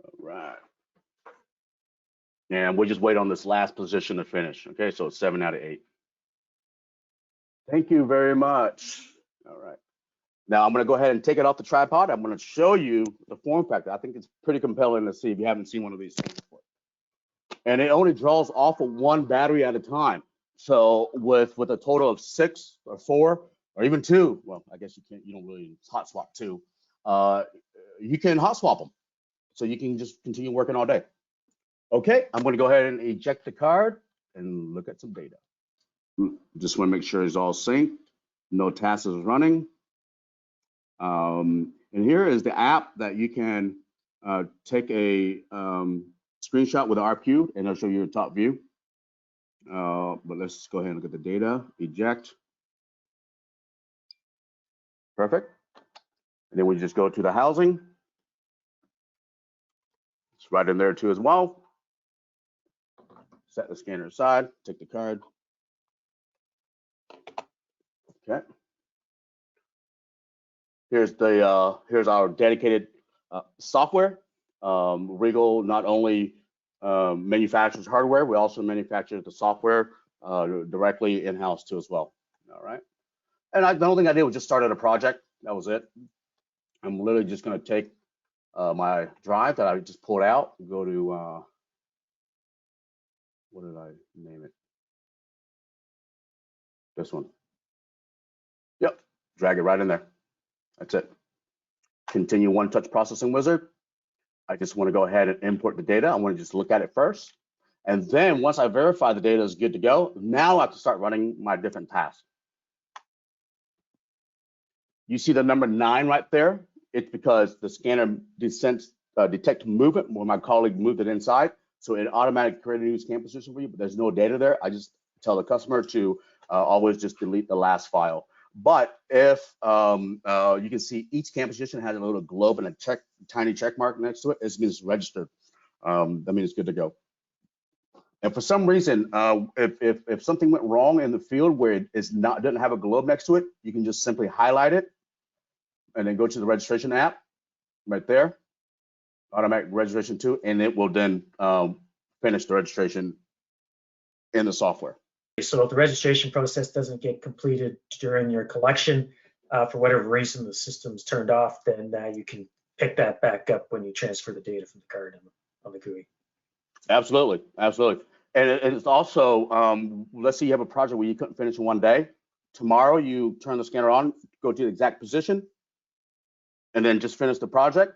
All right. And we'll just wait on this last position to finish. Okay, so it's 7 out of 8. Thank you very much. All right. Now I'm going to go ahead and take it off the tripod. I'm going to show you the form factor. I think it's pretty compelling to see if you haven't seen one of these things before. And it only draws off of one battery at a time. So with a total of 6 or 4 or even 2, well, I guess you don't really hot swap 2. You can hot swap them. So you can just continue working all day. Okay, I'm going to go ahead and eject the card and look at some data. Just want to make sure it's all synced. No tasks is running. And here is the app that you can take a screenshot with RQ, and it'll show you your top view. But let's go ahead and look at the data. Eject. Perfect. And then we just go to the housing. It's right in there too as well. Set the scanner aside, take the card. Okay. Here's our dedicated software. RIEGL not only manufactures hardware, we also manufacture the software directly in-house too as well. All right. And the only thing I did was just started a project. That was it. I'm literally just going to take my drive that I just pulled out, go to what did I name it? This one. Yep. Drag it right in there. That's it. Continue one-touch processing wizard. I just want to go ahead and import the data. I want to just look at it first. And then once I verify the data is good to go, now I have to start running my different tasks. You see the number 9 right there? It's because the scanner detects movement when my colleague moved it inside. So it automatically created a new scan position for you, but there's no data there. I just tell the customer to always just delete the last file. But if you can see each scan position has a little globe and a tiny check mark next to it, it means it's registered. That means it's good to go. And for some reason, if something went wrong in the field where it doesn't have a globe next to it, you can just simply highlight it and then go to the registration app right there, automatic registration too, and it will then finish the registration in the software. So if the registration process doesn't get completed during your collection, for whatever reason the system's turned off, then you can pick that back up when you transfer the data from the card on the GUI. Absolutely, absolutely. And it's also, let's say you have a project where you couldn't finish in one day. Tomorrow you turn the scanner on, go to the exact position, and then just finish the project,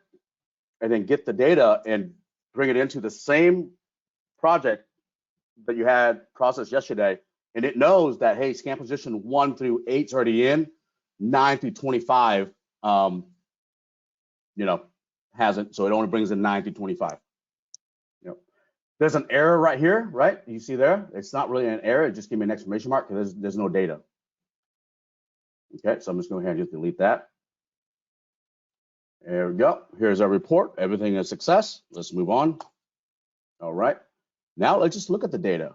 and then get the data and bring it into the same project that you had processed yesterday. And it knows that, hey, scan position 1 through 8 is already in, 9 through 25, hasn't. So it only brings in 9 through 25. There's an error right here, right? You see there? It's not really an error. It just gave me an exclamation mark because there's no data. Okay, so I'm just going to go ahead and just delete that. There we go. Here's our report. Everything is a success. Let's move on. All right. Now let's just look at the data.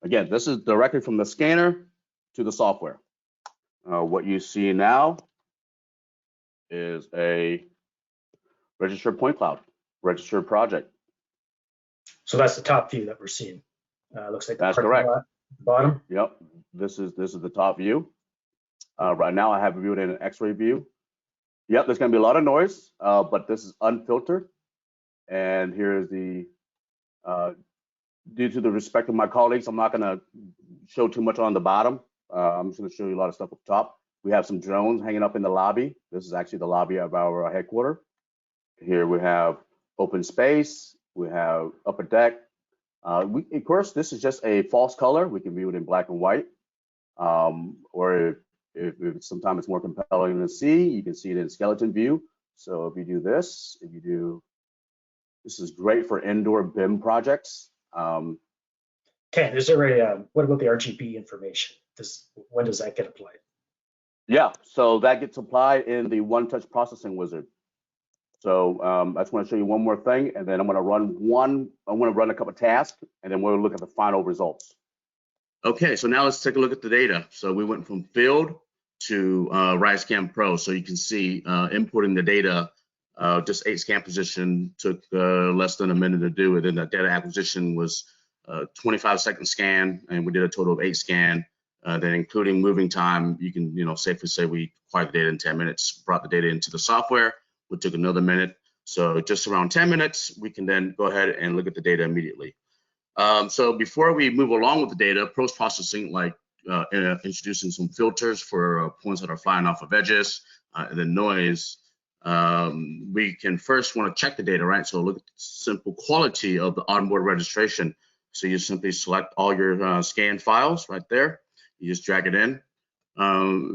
Again, this is directly from the scanner to the software. What you see now is a registered point cloud, registered project. So that's the top view that we're seeing. Looks like that's correct. Bottom. Yep. This is the top view. Right now I have viewed in an X-ray view. Yep, there's gonna be a lot of noise, but this is unfiltered. And here's the, due to the respect of my colleagues, I'm not gonna show too much on the bottom. I'm just gonna show you a lot of stuff up top. We have some drones hanging up in the lobby. This is actually the lobby of our headquarters. Here we have open space, we have upper deck. Of course, this is just a false color. We can view it in black and white. Or if sometimes it's more compelling to see, you can see it in skeleton view. So if you do this, this is great for indoor BIM projects. Ken, is there what about the RGB information? When does that get applied? Yeah, so that gets applied in the one-touch processing wizard. So I just want to show you one more thing, and then I'm going to run a couple of tasks, and then we'll look at the final results. Okay, so now let's take a look at the data. So we went from field to RIEGL Pro. So you can see importing the data, just 8 scan position took less than a minute to do it. And the data acquisition was 25-second scan, and we did a total of 8 scan. Then including moving time, you can safely say we acquired the data in 10 minutes, brought the data into the software, which took another minute. So just around 10 minutes, we can then go ahead and look at the data immediately. So before we move along with the data, post-processing, like introducing some filters for points that are flying off of edges, and then noise, we can first want to check the data, right? So look at the simple quality of the onboard registration. So you simply select all your scan files right there. You just drag it in.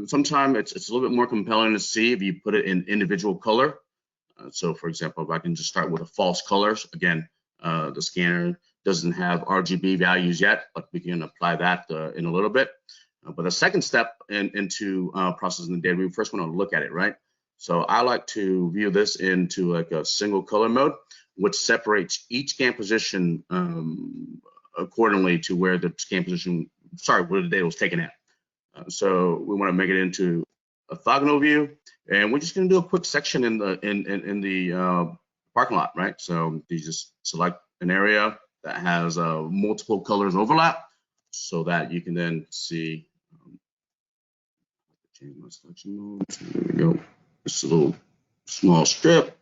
Sometimes it's a little bit more compelling to see if you put it in individual color. So for example, if I can just start with a false colors, again, the scanner doesn't have RGB values yet, but we can apply that in a little bit. But the second step into processing the data, we first want to look at it, right? So I like to view this into like a single color mode, which separates each scan position accordingly to where the scan position, where the data was taken at. So we want to make it into orthogonal view, and we're just going to do a quick section in the parking lot, right? So you just select an area that has multiple colors overlap, so that you can then see. Change my selection mode. There we go. Just a little small strip.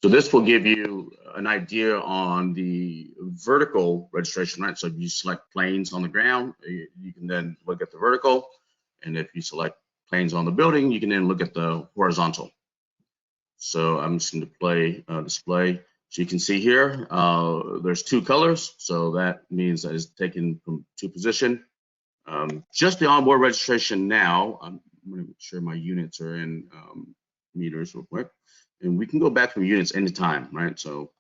So this will give you an idea on the vertical registration, right? So if you select planes on the ground, you can then look at the vertical. And if you select planes on the building, you can then look at the horizontal. So I'm just going to play display. So you can see here, there's 2 colors. So that means that it's taken from 2 positions. Just the onboard registration now, I'm going to make sure my units are in meters real quick. And we can go back from units anytime, right? So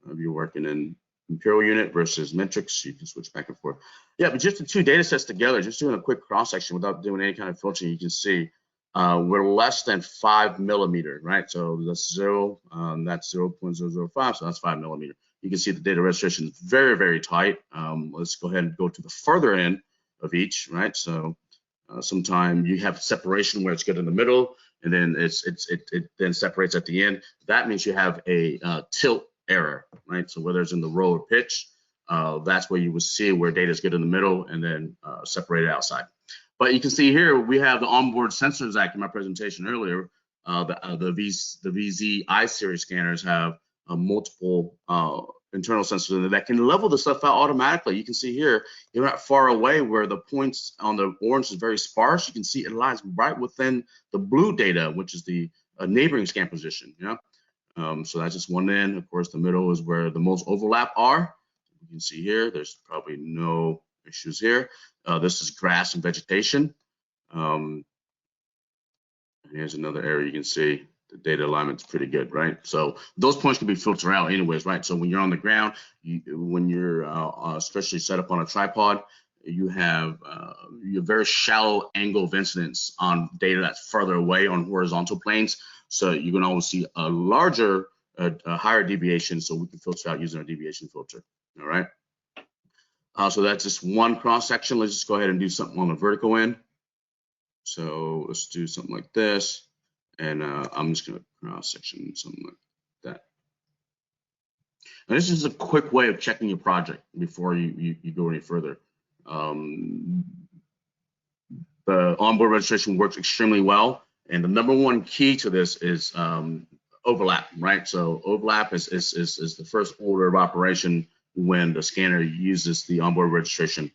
if you're working in imperial unit versus metrics, you can switch back and forth. Yeah, but just the 2 data sets together, just doing a quick cross section without doing any kind of filtering, you can see we're less than 5 millimeter, right? So that's 0, that's 0.005, so that's 5 millimeter. You can see the data registration is very, very tight. Let's go ahead and go to the further end of each, right? So sometimes you have separation where it's good in the middle, and then it then separates at the end. That means you have a tilt error, right? So whether it's in the row or pitch, that's where you would see where data is good in the middle and then separated outside. But you can see here we have the onboard sensors act in my presentation earlier. The VZ I-series scanners have multiple internal sensors that can level the stuff out automatically. You can see here, you're not far away where the points on the orange is very sparse. You can see it lies right within the blue data, which is the neighboring scan position. So that's just one end. Of course, the middle is where the most overlap are. You can see here, there's probably no issues here. This is grass and vegetation. Here's another area you can see. The data alignment's pretty good, right? So those points can be filtered out anyways, right? So when you're on the ground, when you're especially set up on a tripod, you have very shallow angle of incidence on data that's further away on horizontal planes. So you can always see a larger, higher deviation. So we can filter out using our deviation filter, all right? So that's just one cross section. Let's just go ahead and do something on the vertical end. So let's do something like this. And I'm just going to cross section something like that. And this is a quick way of checking your project before you go any further. the onboard registration works extremely well. And the number one key to this is overlap, right? So overlap is the first order of operation when the scanner uses the onboard registration.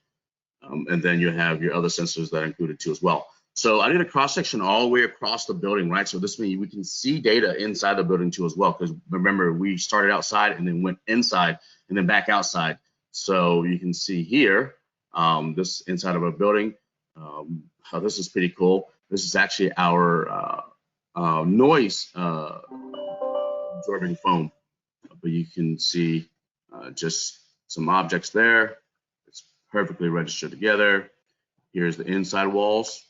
And then you have your other sensors that are included too as well. So I did a cross section all the way across the building, right? So this means we can see data inside the building too as well, because remember, we started outside and then went inside and then back outside. So you can see here, this inside of a building. This is pretty cool. This is actually our noise absorbing foam, but you can see just some objects there. It's perfectly registered together. Here's the inside walls.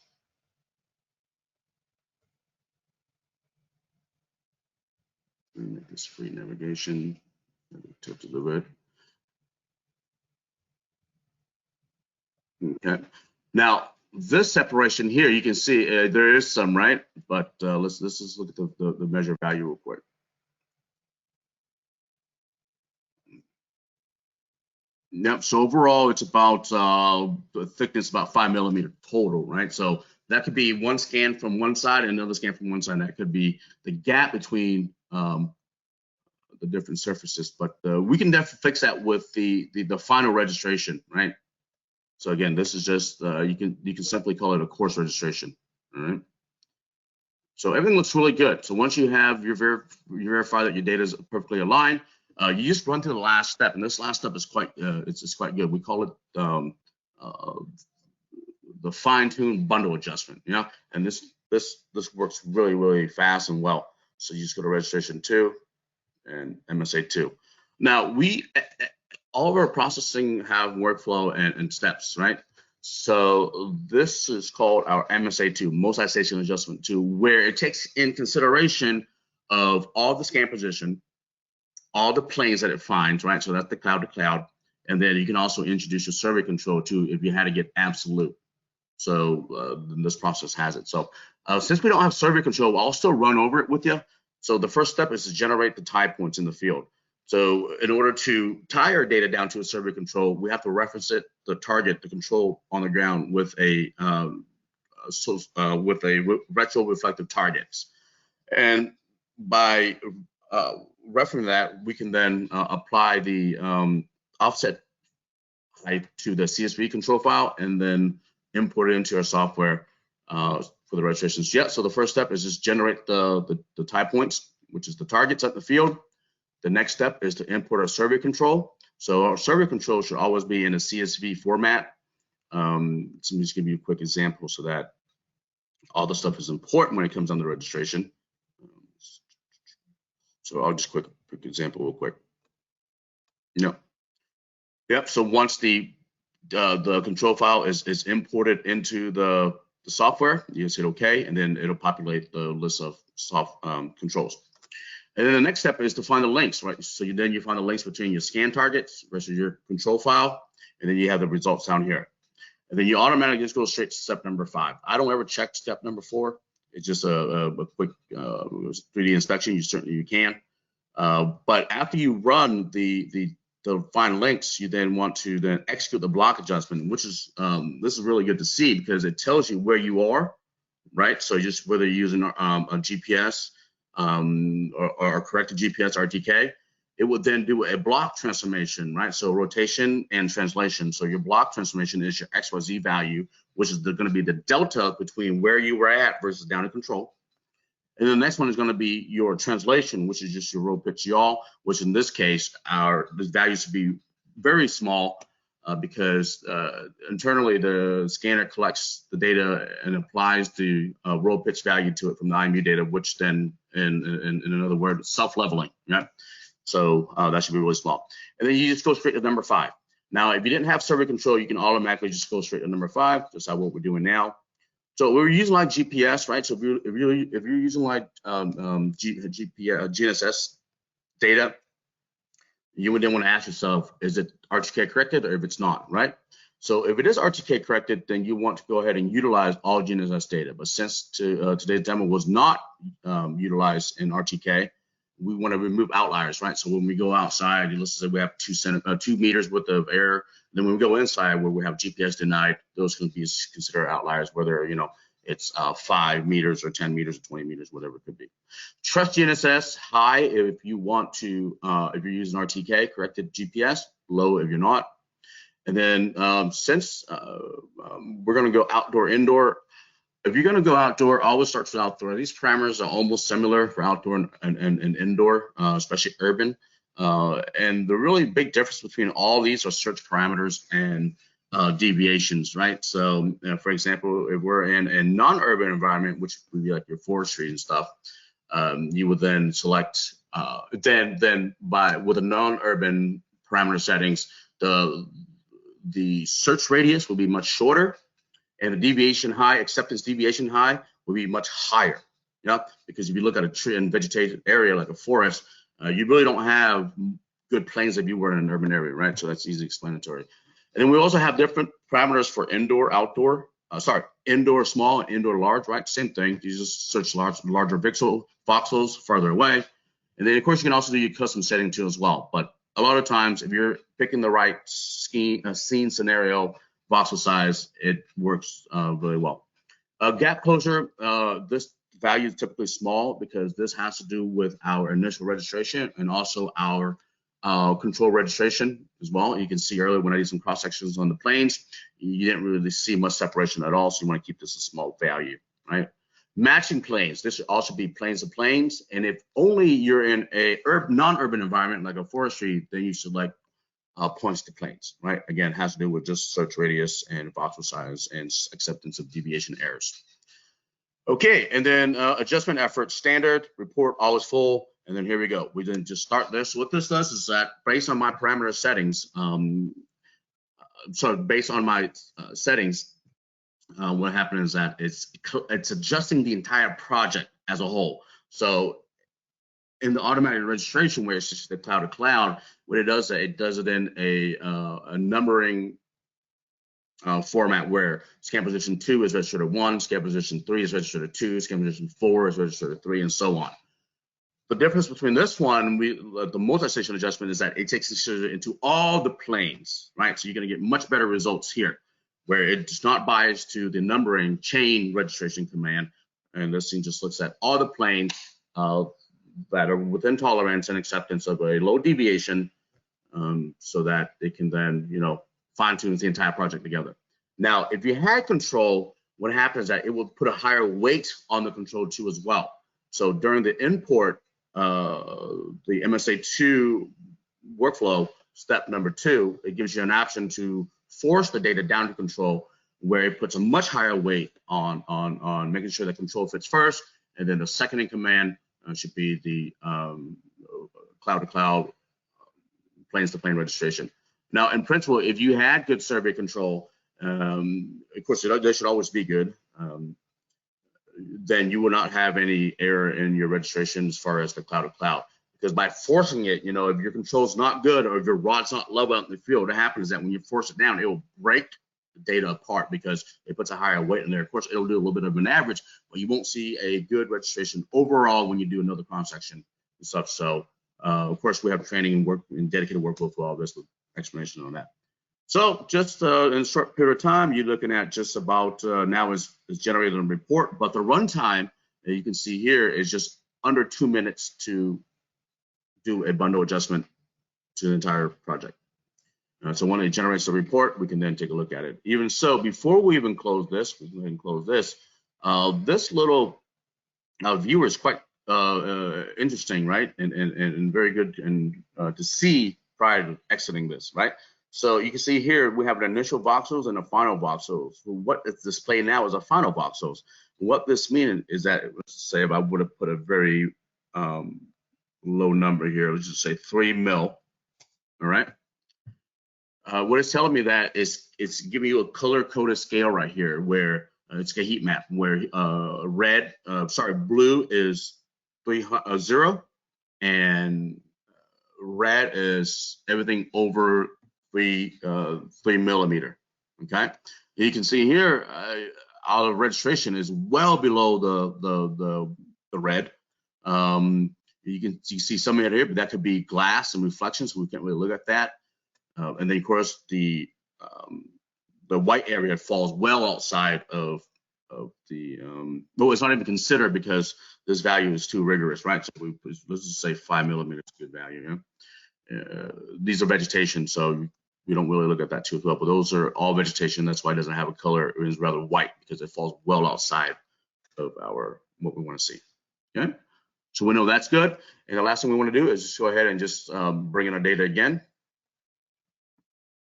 Make this free navigation. Tilt a little bit. Okay. Now this separation here, you can see there is some, right? But let's just look at the measure value real quick. Yep. So overall, it's about the thickness about 5 millimeter total, right? So that could be one scan from one side and another scan from one side. That could be the gap between the different surfaces, but we can definitely fix that with the final registration, right? So again, this is just you can simply call it a course registration. All right. So everything looks really good. So once you have you verify that your data is perfectly aligned, you just run to the last step, and this last step is quite it's quite good. We call it the fine-tuned bundle adjustment. You know, and this works really fast and well. So you just go to registration 2 and MSA 2. Now all of our processing have workflow and steps, right? So this is called our MSA 2, multi-station adjustment 2, where it takes in consideration of all the scan position, all the planes that it finds, right? So that's the cloud to cloud. And then you can also introduce your survey control too if you had to get absolute. So this process has it. So since we don't have survey control, I'll still run over it with you. So the first step is to generate the tie points in the field. So in order to tie our data down to a survey control, we have to reference it, the target, the control on the ground with a retroreflective targets. And by referencing that, we can then apply the offset height to the CSV control file and then import it into our software for the registrations. Yeah, so the first step is just generate the tie points, which is the targets at the field. The next step is to import our survey control. So our survey control should always be in a CSV format. So let me just give you a quick example so that all the stuff is important when it comes on the registration. So I'll just quick example real quick. Yep. So once the control file is imported into the software, you just hit OK, and then it'll populate the list of controls. And then the next step is to find the links, right? So then you find the links between your scan targets versus your control file, and then you have the results down here. And then you automatically just go straight to step number 5. I don't ever check step number 4. It's just a quick 3D inspection. You can. But after you run the find links, you then want to then execute the block adjustment, which is this is really good to see because it tells you where you are, right? So just whether you're using a GPS or corrected GPS RTK, it would then do a block transformation, right? So rotation and translation. So your block transformation is your XYZ value, which is going to be the delta between where you were at versus down in control. And the next one is going to be your translation, which is just your roll pitch yaw, which in this case, the values should be very small because internally the scanner collects the data and applies the roll pitch value to it from the IMU data, which then, in another word, self-leveling, right? So that should be really small. And then you just go straight to number 5. Now, if you didn't have survey control, you can automatically just go straight to number 5, just like what we're doing now. So we're using like GPS, right? So if you're using like GNSS data, you would then want to ask yourself, is it RTK corrected or if it's not, right? So if it is RTK corrected, then you want to go ahead and utilize all GNSS data. But since today's demo was not utilized in RTK, we want to remove outliers, right? So when we go outside, let's say we have 2 meters worth of error. Then when we go inside where we have GPS denied, those can be considered outliers, whether, you know, it's 5 meters or 10 meters or 20 meters, whatever it could be. Trust GNSS high if you want to, if you're using RTK, corrected GPS, low if you're not. And then since we're going to go outdoor, indoor, if you're going to go outdoor, always start with outdoor. These parameters are almost similar for outdoor and indoor, especially urban. And the really big difference between all these are search parameters and deviations, right? So, for example, if we're in a non-urban environment, which would be like your forestry and stuff, you would then select with the non-urban parameter settings, the search radius will be much shorter, and the deviation high, acceptance deviation high, will be much higher. Yeah, because if you look at a tree and vegetated area like a forest, you really don't have good plains if you were in an urban area, right? So that's easily explanatory. And then we also have different parameters for indoor, outdoor. Indoor small and indoor large, right? Same thing. You just search larger voxels farther away. And then of course you can also do your custom setting too as well. But a lot of times, if you're picking the right scene scenario, voxel size, it works really well. Gap closure, this value is typically small because this has to do with our initial registration and also our control registration as well. You can see earlier when I did some cross sections on the planes, you didn't really see much separation at all, so you want to keep this a small value, right? Matching planes, this should also be planes to planes, and if only you're in a non-urban environment like a forestry, then you select points to planes, right? Again, it has to do with just search radius and voxel size and acceptance of deviation errors. Okay, and then adjustment effort, standard, report, always full, and then here we go. We then just start this. What this does is that based on my parameter settings, based on my settings, what happened is that it's adjusting the entire project as a whole. So in the automatic registration where it's just the cloud to cloud, what it does it in a numbering format where scan position 2 is registered to 1, scan position 3 is registered to 2, scan position 4 is registered to 3, and so on. The difference between this one, the multi-station adjustment, is that it takes into all the planes, right? So you're going to get much better results here, where it's not biased to the numbering chain registration command, and this thing just looks at all the planes that are within tolerance and acceptance of a low deviation, so that it can then, you know, fine-tune the entire project together. Now, if you had control, what happens is that it will put a higher weight on the control 2 as well. So during the import, the MSA2 workflow, step number 2, it gives you an option to force the data down to control, where it puts a much higher weight on making sure that control fits first, and then the second in command should be the cloud-to-cloud, planes-to-plane registration. Now, in principle, if you had good survey control, of course, they should always be good, then you will not have any error in your registration as far as the cloud-to-cloud. Because by forcing it, you know, if your control is not good or if your rod's not level out in the field, what happens is that when you force it down, it will break the data apart because it puts a higher weight in there. Of course, it'll do a little bit of an average, but you won't see a good registration overall when you do another cross-section and stuff. So, of course, we have training and dedicated workflow for all this with explanation on that. So just in a short period of time, you're looking at just about now is generated a report, but the runtime that you can see here is just under 2 minutes to do a bundle adjustment to the entire project. So when it generates the report, we can then take a look at it. Even so, before we even close this, we can go ahead and close this. This little viewer is quite interesting, right? And very good and to see prior to exiting this, right? So you can see here we have an initial voxels and a final voxels. What is displayed now is a final voxels. What this means is that, let's say if I would have put a very low number here, let's just say 3 mil, all right? What it's telling me that is it's giving you a color-coded scale right here where it's a heat map where blue is 0 and red is everything over 3 millimeter. Okay, you can see here our registration is well below the red. You can see some of it here, but that could be glass and reflections, so we can't really look at that. And then of course the white area falls well outside of the, well, it's not even considered because this value is too rigorous, right? So let's just say 5 millimeters is a good value. Yeah? These are vegetation, so we don't really look at that too well, but those are all vegetation. That's why it doesn't have a color. It is rather white because it falls well outside of what we want to see. Okay, so we know that's good. And the last thing we want to do is just go ahead and just bring in our data again,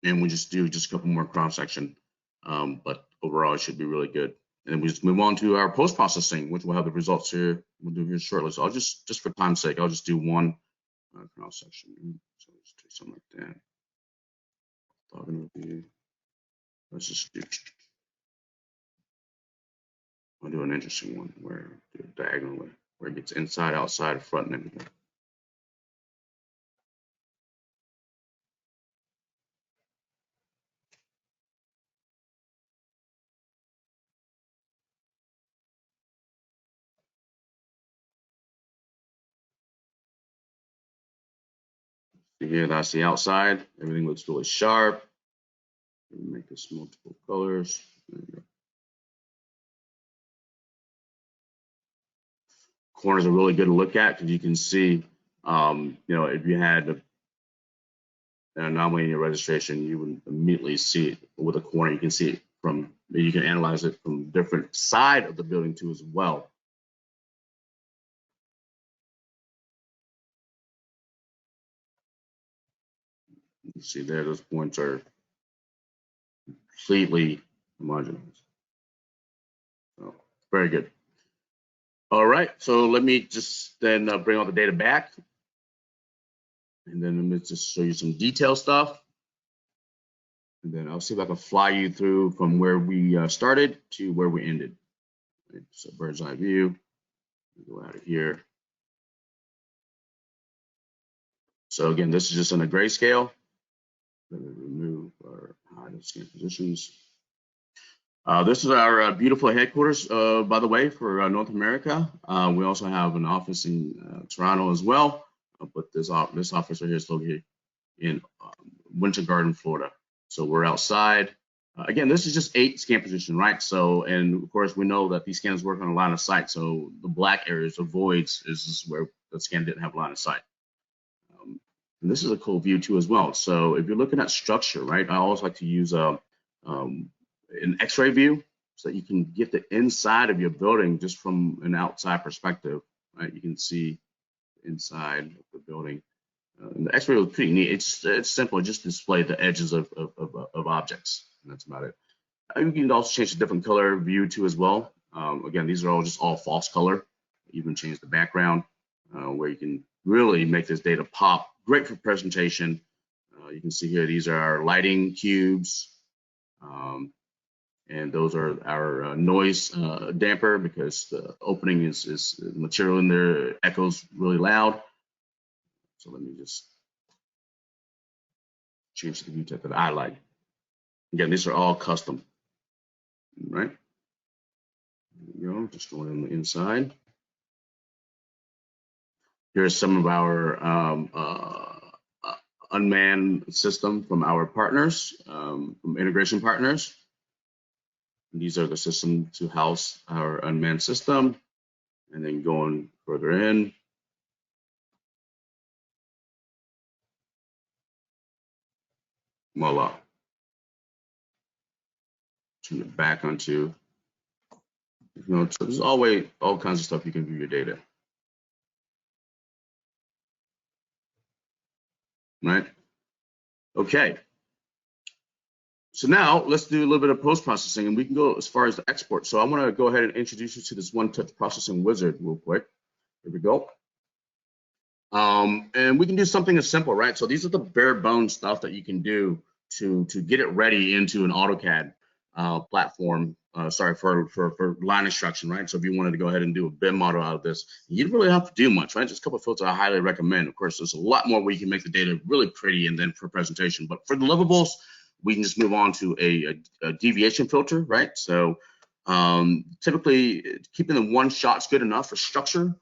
and we just do just a couple more cross section, but overall it should be really good. And then we just move on to our post processing, which will have the results here. We'll do here shortly. So I'll just for time's sake, I'll just do one cross section. So let's do something like that. Let's just do. I'll do an interesting one where do it diagonally, where it gets inside, outside, front, and everything. See here, that's the outside. Everything looks really sharp. Make this multiple colors. There you go. Corners are really good to look at because you can see, you know, if you had an anomaly in your registration, you would immediately see it with a corner. You can see it from, you can analyze it from different side of the building too as well. You see there, those points are completely homogeneous. So, very good. All right, so let me just then bring all the data back. And then let me just show you some detail stuff. And then I'll see if I can fly you through from where we started to where we ended. Right, so bird's eye view, go out of here. So again, this is just on a grayscale. Let me remove or hide the scan positions. This is our beautiful headquarters, by the way, for North America. We also have an office in Toronto as well, but this office right here is located in Winter Garden, Florida. So we're outside. Again, this is just 8 scan position, right? So, and of course, we know that these scanners work on a line of sight. So the black areas, the voids, is where the scan didn't have line of sight. And this is a cool view too as well. So if you're looking at structure, right, I always like to use an X-ray view so that you can get the inside of your building just from an outside perspective, right? You can see inside of the building. And the X-ray was pretty neat. It's simple, just display the edges of objects, and that's about it. You can also change the different color view too as well. Again, these are all false color. You can change the background where you can really make this data pop. Great for presentation. You can see here, these are our lighting cubes. And those are our noise damper because the opening is material in there echoes really loud. So let me just change the view type that I like. Again, these are all custom, right? There you go, just going on the inside. Here's some of our unmanned system from our partners, from integration partners. These are the systems to house our unmanned system. And then going further in. Voila. Turn it back onto, you know, so there's always all kinds of stuff you can view your data. Right? Okay. So now let's do a little bit of post-processing and we can go as far as the export. So I want to go ahead and introduce you to this one-touch processing wizard real quick. Here we go. And we can do something as simple, right? So these are the bare bones stuff that you can do to get it ready into an AutoCAD platform. Sorry, for line instruction, right? So if you wanted to go ahead and do a BIM model out of this, you don't really have to do much, right? Just a couple of filters I highly recommend. Of course, there's a lot more where you can make the data really pretty and then for presentation. But for the deliverables, we can just move on to a deviation filter, right? So typically keeping the one shot's good enough for structure.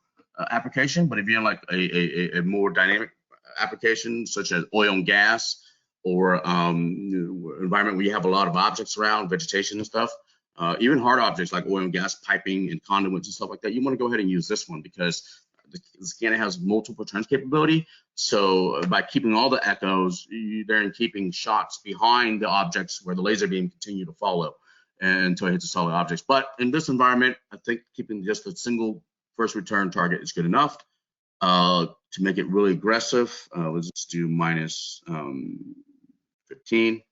application, but if you're in like a more dynamic application, such as oil and gas, or environment where you have a lot of objects around, vegetation and stuff, even hard objects like oil and gas piping and conduits and stuff like that, you want to go ahead and use this one because the scanner has multiple turns capability. So by keeping all the echoes, you're then keeping shots behind the objects where the laser beam continue to follow until it hits the solid objects. But in this environment, I think keeping just a single first return target is good enough. To make it really aggressive, let's just do minus 15.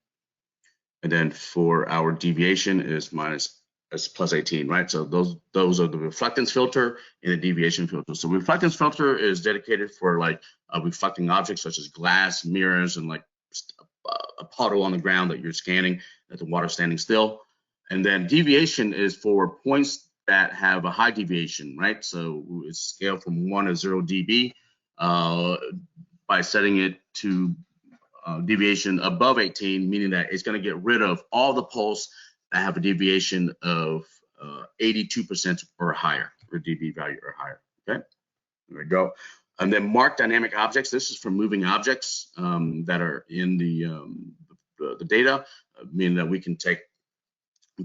And then for our deviation is plus 18, right? So those are the reflectance filter and the deviation filter. So reflectance filter is dedicated for like reflecting objects such as glass, mirrors, and like a puddle on the ground that you're scanning, that the water's standing still. And then deviation is for points that have a high deviation, right? So it's scaled from 1 to 0 dB by setting it to deviation above 18, meaning that it's going to get rid of all the pulse that have a deviation of 82% or higher, or dB value or higher. Okay, there we go. And then mark dynamic objects. This is for moving objects that are in the data, meaning that we can take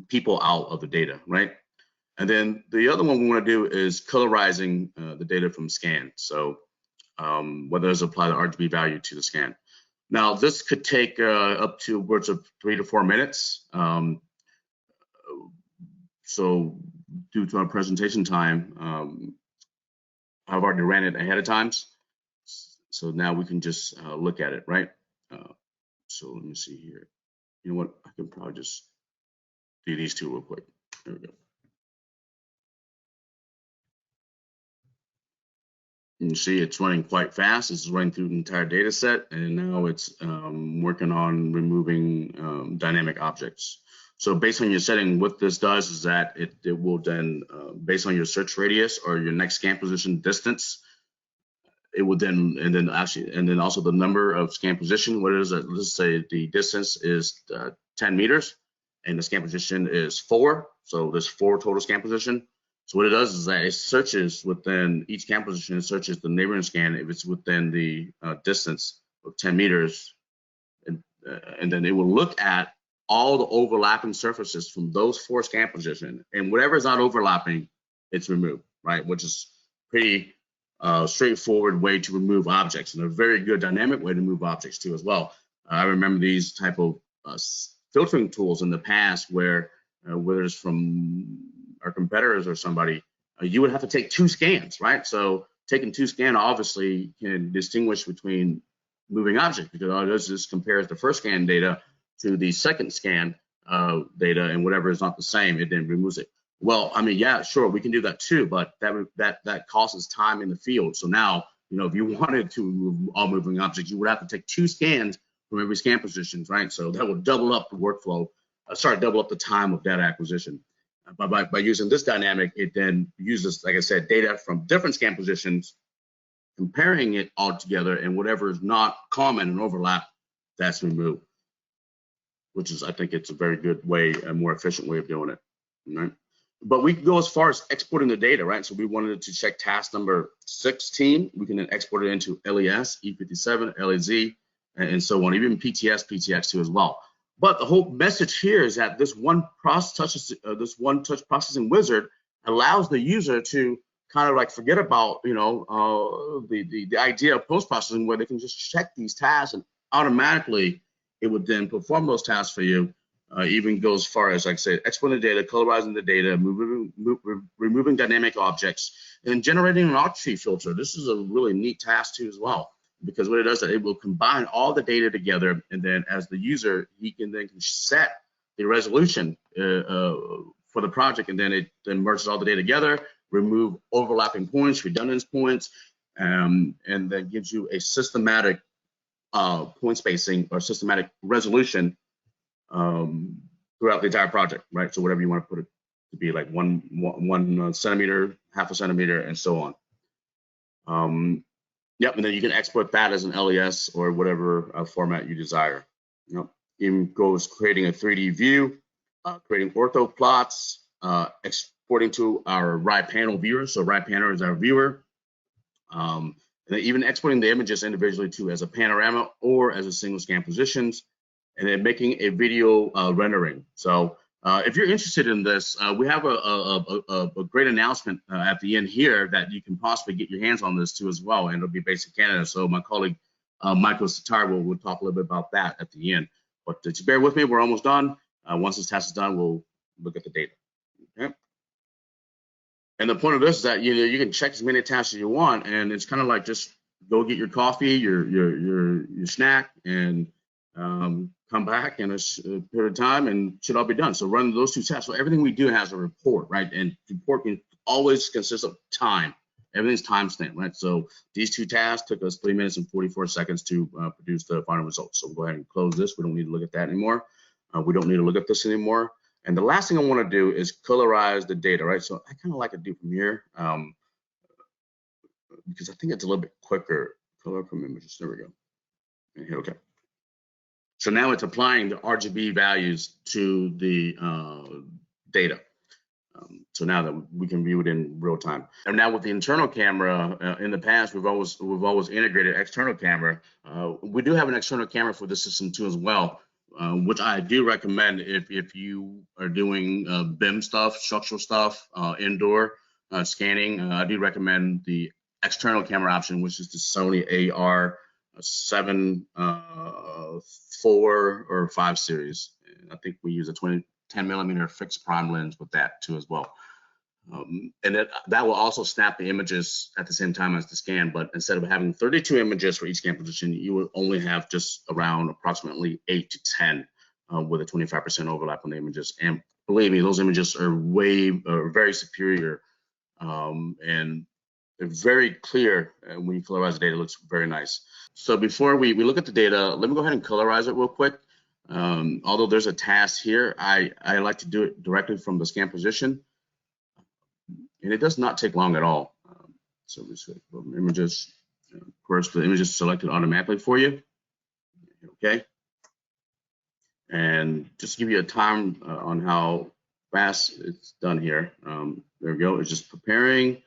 people out of the data, right? And then the other one we want to do is colorizing the data from scan. So whether it's apply the RGB value to the scan. Now this could take up to upwards of 3 to 4 minutes. So due to our presentation time, I've already ran it ahead of time. So now we can just look at it, right? So let me see here. You know what? I can probably just do these two real quick. There we go. You can see it's running quite fast. It's running through the entire data set, and now it's working on removing dynamic objects. So based on your setting, what this does is that it will then, based on your search radius or your next scan position distance, it will then, and then also the number of scan position. What is it? Let's say the distance is 10 meters, and the scan position is 4. So there's 4 total scan position. So what it does is that it searches within each scan position, it searches the neighboring scan if it's within the distance of 10 meters. And then it will look at all the overlapping surfaces from those 4 scan positions. And whatever is not overlapping, it's removed, right? Which is pretty straightforward way to remove objects, and a very good dynamic way to move objects too as well. I remember these type of filtering tools in the past where whether it's from our competitors or somebody, you would have to take 2 scans, right? So taking 2 scans obviously can distinguish between moving objects, because all it does is compares the first scan data to the second scan data, and whatever is not the same, it then removes it. Well, I mean, yeah, sure, we can do that too, but that costs time in the field. So now, you know, if you wanted to remove all moving objects, you would have to take 2 scans from every scan positions, right? So that would double up the workflow, double up the time of data acquisition. By using this dynamic, it then uses, like I said, data from different scan positions, comparing it all together, and whatever is not common and overlap, that's removed, which is, I think it's a very good way, a more efficient way of doing it, right? But we can go as far as exporting the data, right? So we wanted to check task number 16. We can then export it into LES, E57, LAZ, and so on, even PTS, PTX too as well. But the whole message here is that this one touch processing wizard allows the user to kind of like forget about, you know, the idea of post processing, where they can just check these tasks and automatically it would then perform those tasks for you. Even goes as far as, like I said, exporting the data, colorizing the data, removing dynamic objects, and generating an octree filter. This is a really neat task too as well, because what it does is that it will combine all the data together, and then as the user, he can then set the resolution for the project, and then it then merges all the data together, remove overlapping points, redundant points, and then gives you a systematic point spacing or systematic resolution throughout the entire project, right? So whatever you want to put it to be, like one centimeter, half a centimeter, and so on. Yep, and then you can export that as an LES or whatever format you desire. Yep. Even goes creating a 3D view, creating ortho plots, exporting to our right panel viewer. So right panel is our viewer. And then even exporting the images individually too, as a panorama or as a single scan positions, and then making a video rendering. So if you're interested in this, we have a great announcement at the end here that you can possibly get your hands on this too as well, and it'll be based in Canada. So my colleague Michael Sitar will talk a little bit about that at the end. But just bear with me, we're almost done. Once this test is done, we'll look at the data. Okay. And the point of this is that you can check as many tasks as you want, and it's kind of like just go get your coffee, your snack, and come back in a period of time, and should all be done. So run those two tests. So everything we do has a report, right? And the report can always consist of time. Everything's time stamped, right? So these two tasks took us 3 minutes and 44 seconds to produce the final results. So we'll go ahead and close this. We don't need to look at that anymore. We don't need to look at this anymore. And the last thing I want to do is colorize the data, right? So I kind of like to do from here because I think it's a little bit quicker. Color from images. There we go. And hit OK. So now it's applying the RGB values to the data. So now that we can view it in real time. And now with the internal camera, in the past we've always integrated external camera. We do have an external camera for the system too as well. Which I do recommend if you are doing BIM stuff, structural stuff, indoor scanning. I do recommend the external camera option, which is the Sony AR7 4 or 5 series. And I think we use a 10mm fixed prime lens with that too as well. And that will also snap the images at the same time as the scan, but instead of having 32 images for each scan position, you will only have just around approximately 8 to 10 with a 25% overlap on the images. And believe me, those images are very superior, and they're very clear. And when you colorize the data, it looks very nice. So before we look at the data, let me go ahead and colorize it real quick. Although there's a task here, I like to do it directly from the scan position. And it does not take long at all. So we select images. Of course, the image is selected automatically for you. Okay. And just to give you a time on how fast it's done here. There we go. It's just preparing.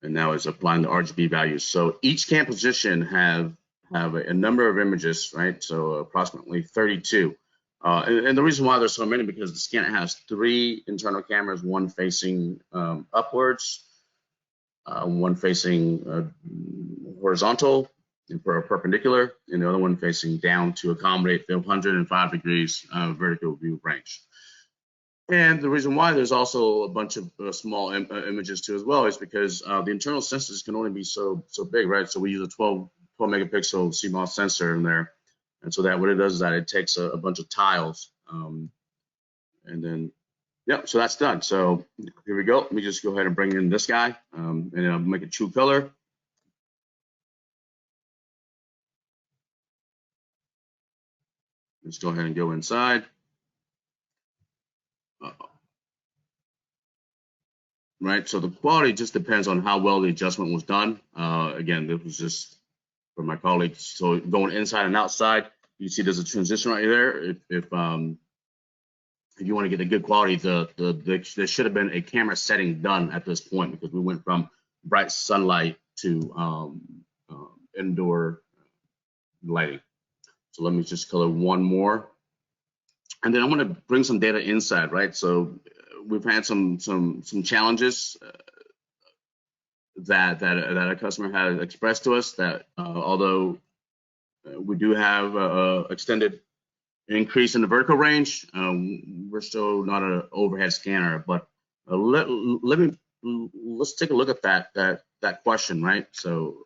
And now it's applying the RGB values. So each scan position have a number of images, right? So approximately 32. And the reason why there's so many because the scanner has 3 internal cameras, one facing upwards, one facing horizontal and perpendicular, and the other one facing down to accommodate the 105 degrees vertical view range. And the reason why there's also a bunch of small images too as well is because the internal sensors can only be so big, right? So we use a 12 megapixel CMOS sensor in there. And so that what it does is that it takes a bunch of tiles, and then, yep, so that's done. So here we go. Let me just go ahead and bring in this guy, and then I'll make it true color. Let's go ahead and go inside. Right, so the quality just depends on how well the adjustment was done. Again, this was just for my colleagues. So going inside and outside, you see there's a transition right there. If you want to get a good quality, there should have been a camera setting done at this point because we went from bright sunlight to indoor lighting. So let me just color one more, and then I want to bring some data inside, right? So we've had some challenges that a customer has expressed to us that although we do have extended increase in the vertical range, we're still not an overhead scanner. But let's take a look at that question, right? So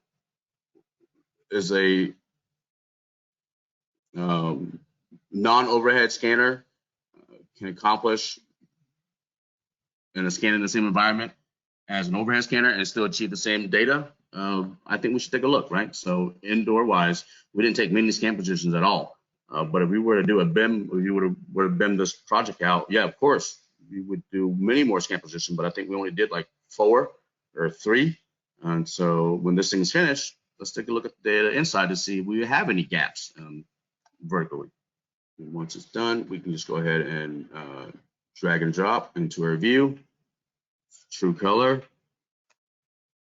is a non-overhead scanner can accomplish in a scan in the same environment as an overhead scanner and still achieve the same data? I think we should take a look, right? So indoor wise, we didn't take many scan positions at all. But if we were to do a BIM, if you were to BIM this project out, yeah, of course, we would do many more scan positions, but I think we only did like 4 or 3. And so when this thing is finished, let's take a look at the data inside to see if we have any gaps vertically. And once it's done, we can just go ahead and drag and drop into our view, true color.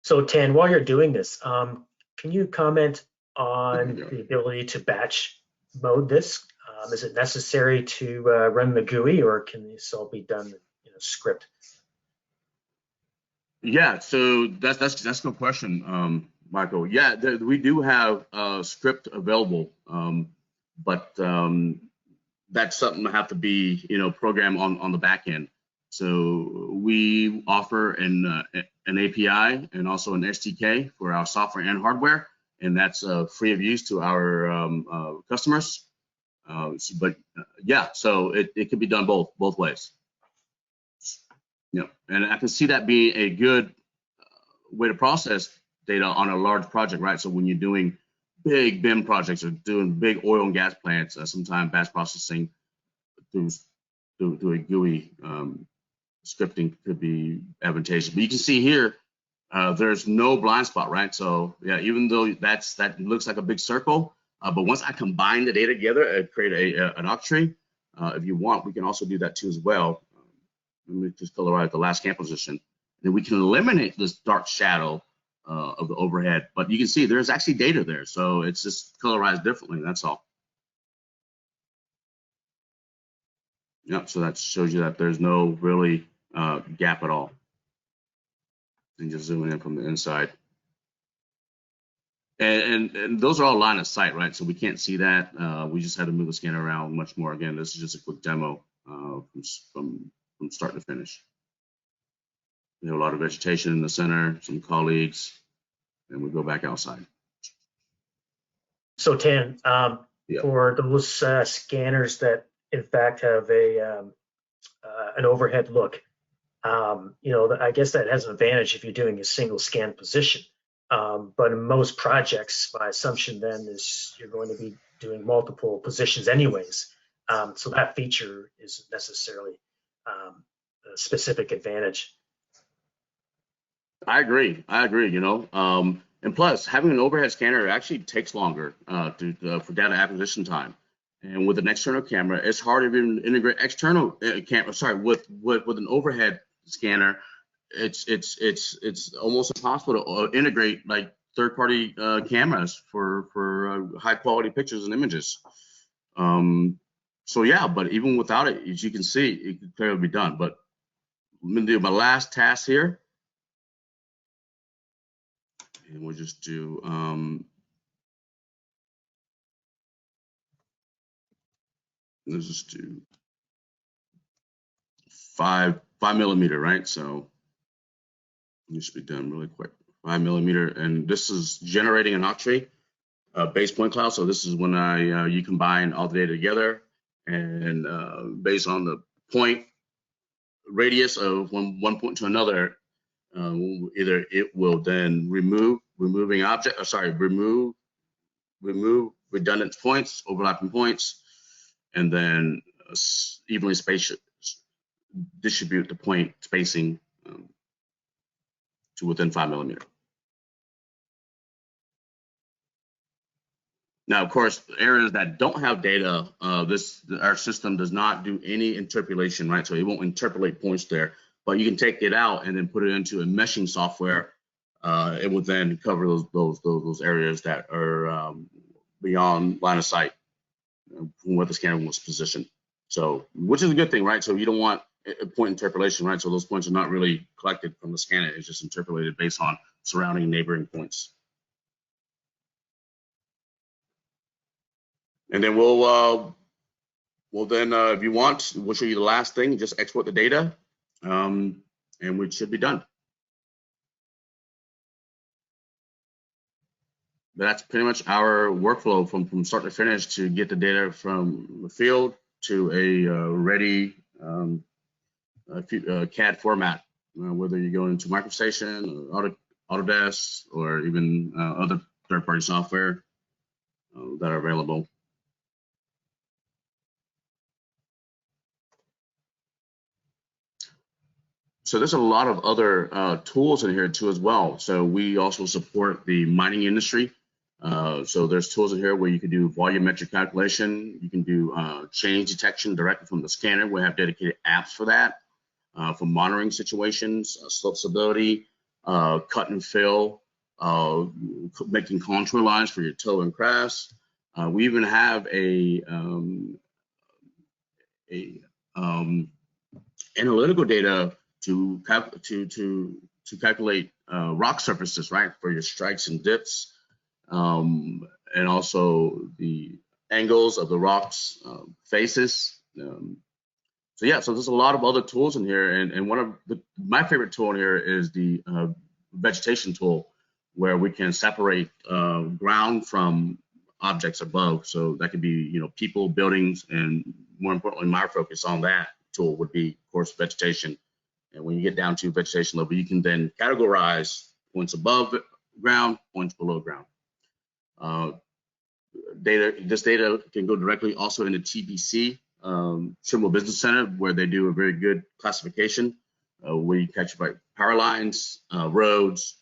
So Tan, while you're doing this, can you comment on the ability to batch mode this? Is it necessary to run the GUI, or can this all be done in a script? Yeah, so that's a good question, Michael. Yeah, we do have a script available, but that's something that have to be programmed on the back end. So we offer an API and also an SDK for our software and hardware, and that's free of use to our customers. Yeah, so it can be done both ways. Yeah, and I can see that being a good way to process data on a large project, right? So when you're doing big BIM projects or doing big oil and gas plants, sometimes batch processing through a GUI scripting could be advantageous. But you can see here, there's no blind spot, right? So yeah, even though that looks like a big circle, but once I combine the data together and create an octree, if you want, we can also do that too as well. Let me just colorize the last scan position. Then we can eliminate this dark shadow of the overhead, but you can see there's actually data there. So it's just colorized differently, that's all. Yep, so that shows you that there's no really gap at all. And just zooming in from the inside. And those are all line of sight, right? So we can't see that. We just had to move the scanner around much more. Again, this is just a quick demo from start to finish. We have a lot of vegetation in the center, some colleagues, and we go back outside. So Tan, Yeah. for those scanners that in fact have an overhead look, I guess that has an advantage if you're doing a single scan position. But in most projects, my assumption then is you're going to be doing multiple positions anyways. So that feature isn't necessarily a specific advantage. I agree. And plus, having an overhead scanner actually takes longer for data acquisition time. And with an external camera, it's hard to even integrate external camera. Sorry, with an overhead scanner, it's almost impossible to integrate like third-party cameras for high-quality pictures and images. So yeah, but even without it, as you can see, it could clearly be done. But I'm gonna do my last task here. And we'll just do let's just do 5 millimeter, right? So this should be done really quick. 5 millimeter, and this is generating an octree base point cloud. So this is when you combine all the data together, and based on the point radius of one point to another, either it will then remove redundant points, overlapping points, and then evenly distribute the point spacing to within 5 millimeter. Now, of course, areas that don't have data, our system does not do any interpolation, right? So it won't interpolate points there, but you can take it out and then put it into a meshing software. It will then cover those areas that are beyond line of sight from where the scanner was positioned. So, which is a good thing, right? So you don't want a point interpolation, right? So those points are not really collected from the scanner. It's just interpolated based on surrounding neighboring points. And then we'll then, if you want, we'll show you the last thing. Just export the data, and we should be done. That's pretty much our workflow from start to finish to get the data from the field to a ready CAD format, whether you go into MicroStation or Autodesk or even other third-party software that are available. So there's a lot of other tools in here too as well. So we also support the mining industry. So there's tools in here where you can do volumetric calculation. You can do change detection directly from the scanner. We have dedicated apps for that, for monitoring situations, slope stability, cut and fill, making contour lines for your toe and crafts. We even have a analytical data to calculate rock surfaces, right, for your strikes and dips, and also the angles of the rocks faces. So yeah, so there's a lot of other tools in here, and one of my favorite tool in here is the vegetation tool, where we can separate ground from objects above. So that could be, people, buildings, and more importantly, my focus on that tool would be, of course, vegetation. And when you get down to vegetation level, you can then categorize points above ground, points below ground. This data can go directly also into TBC, Trimble Business Center, where they do a very good classification where you catch like power lines, roads,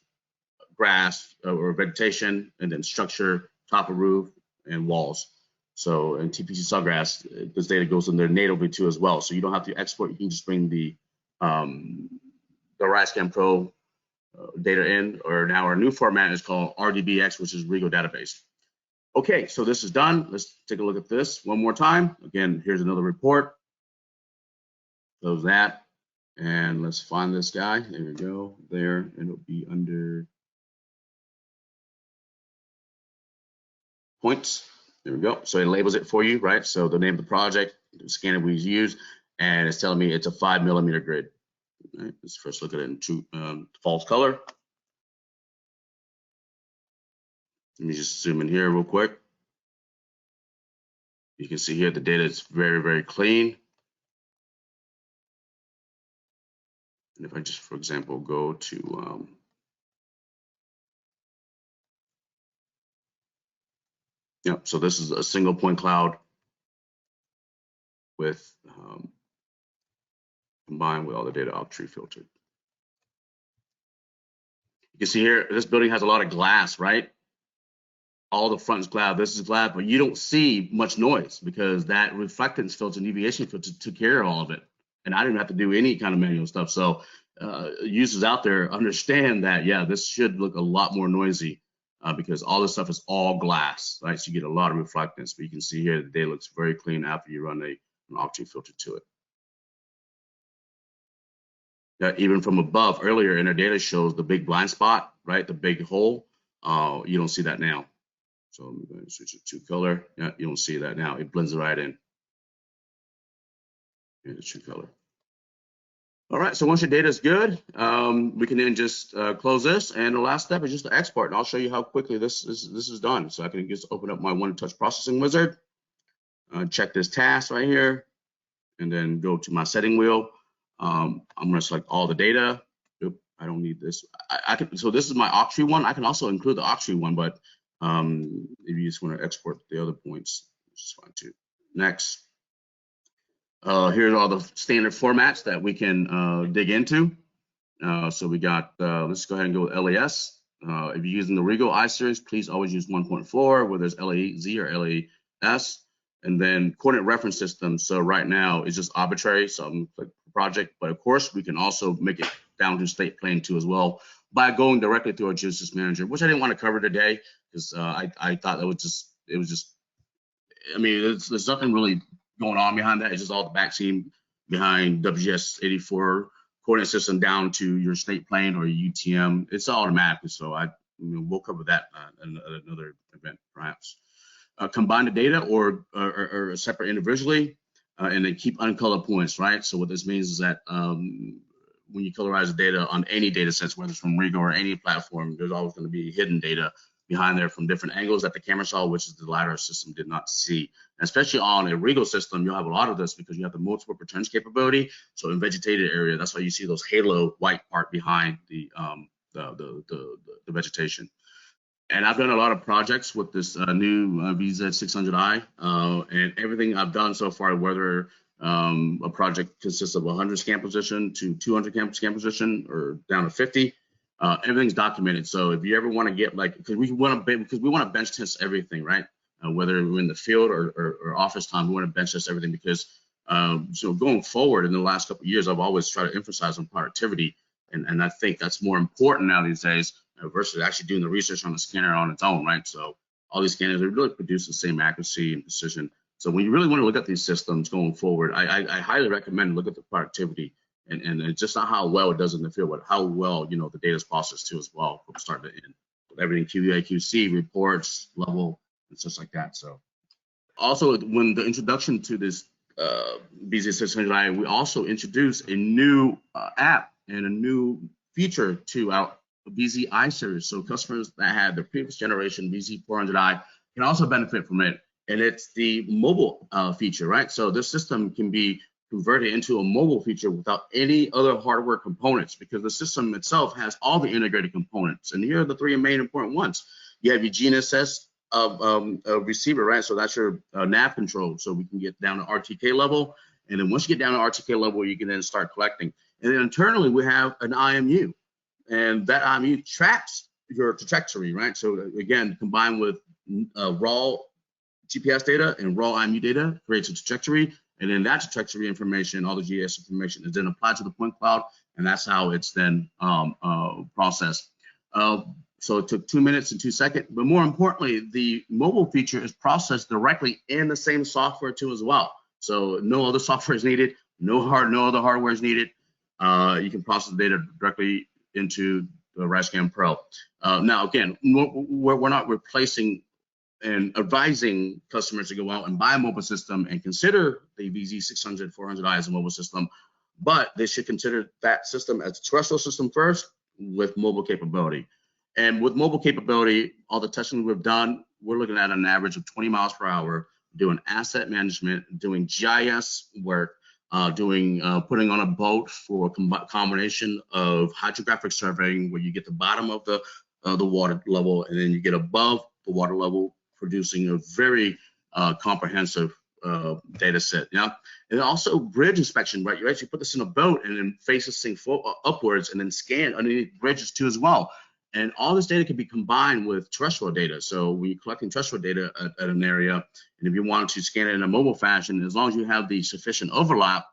grass or vegetation, and then structure, top of roof, and walls. So in TPC Sawgrass, this data goes in there natively too as well. So you don't have to export. You can just bring the RISCAN Pro data in, or now our new format is called RDBX, which is RIEGL database. Okay, so this is done. Let's take a look at this one more time. Again, here's another report. Close that, and let's find this guy. There we go. There, and it'll be under points. There we go. So it labels it for you, right? So the name of the project, the scanner we use, and it's telling me it's a 5mm grid. Right, let's first look at it in true false color. Let me just zoom in here real quick. You can see here the data is very, very clean. And if I just, for example, go to so this is a single point cloud with combined with all the data off tree filtered. You can see here, this building has a lot of glass, right? All the front is glass, this is glass, but you don't see much noise because that reflectance filter, deviation filter took care of all of it. And I didn't have to do any kind of manual stuff. So users out there understand that, yeah, this should look a lot more noisy because all this stuff is all glass, right? So you get a lot of reflectance, but you can see here the data looks very clean after you run an off-tree filter to it. Even from above, earlier in our data shows the big blind spot, right? The big hole. You don't see that now. So I'm going to switch it to color. Yeah, you don't see that now. It blends it right in. Here's the true color. All right, so once your data is good, we can then just close this. And the last step is just to export. And I'll show you how quickly this is done. So I can just open up my one-touch processing wizard, check this task right here, and then go to my setting wheel. I'm going to select all the data. Oop, I don't need this. So this is my off-tree one. I can also include the off-tree one, but if you just want to export the other points, which is fine too. Next. Here's all the standard formats that we can dig into. So we got, let's go ahead and go with LAS. If you're using the RIEGL I-Series, please always use 1.4, whether it's LAZ or LAS. And then coordinate reference system. So right now it's just arbitrary, something like project, but of course we can also make it down to state plane too as well by going directly through our Genesis Manager, which I didn't want to cover today because I thought it was just, I mean, there's nothing really going on behind that. It's just all the backseam behind WGS 84 coordinate system down to your state plane or UTM. It's automatic, so we'll cover that in another event perhaps. Combine the data or separate individually, and then keep uncolored points, right? So what this means is that when you colorize the data on any data sets, whether it's from RIEGL or any platform, there's always going to be hidden data behind there from different angles that the camera saw, which is the LiDAR system did not see. And especially on a RIEGL system, you'll have a lot of this because you have the multiple returns capability. So in vegetated area, that's why you see those halo white part behind the vegetation. And I've done a lot of projects with this new VZ600i, and everything I've done so far, whether a project consists of 100 scan position to 200 scan position or down to 50, everything's documented. So if you ever want to get because we want to bench test everything, right? Whether we're in the field or office time, we want to bench test everything because so going forward in the last couple of years, I've always tried to emphasize on productivity. And I think that's more important now these days versus actually doing the research on the scanner on its own, right? So all these scanners, they really produce the same accuracy and precision. So when you really want to look at these systems going forward, I highly recommend look at the productivity and just not how well it does in the field, but how well, you know, the data is processed too as well from start to end. With everything QA, QC, reports, level, and such like that. So also when the introduction to this VZ600i, we also introduced a new app and a new feature to our VZ I series. So customers that had the previous generation VZ400i can also benefit from it. And it's the mobile feature, right? So this system can be converted into a mobile feature without any other hardware components because the system itself has all the integrated components. And here are the three main important ones. You have your GNSS receiver, right? So that's your nav control. So we can get down to RTK level. And then once you get down to RTK level, you can then start collecting. And then internally, we have an IMU. And that IMU tracks your trajectory, right? So again, combined with raw GPS data and raw IMU data creates a trajectory, and then that trajectory information, all the GIS information, is then applied to the point cloud, and that's how it's then processed. So it took 2 minutes and 2 seconds, but more importantly, the mobile feature is processed directly in the same software too as well. So no other software is needed, no other hardware is needed. You can process the data directly into the RIEGL Pro. Now again, we're not replacing and advising customers to go out and buy a mobile system and consider the VZ600, 400i as a mobile system, but they should consider that system as a terrestrial system first with mobile capability. And with mobile capability, all the testing we've done, we're looking at an average of 20 miles per hour, doing asset management, doing GIS work, putting on a boat for a combination of hydrographic surveying, where you get the bottom of the water level, and then you get above the water level, producing a very comprehensive data set. Yeah, and also bridge inspection, right? You actually put this in a boat and then face this thing upwards and then scan underneath bridges too as well. And all this data can be combined with terrestrial data. So when you're collecting terrestrial data at an area, and if you want to scan it in a mobile fashion, as long as you have the sufficient overlap,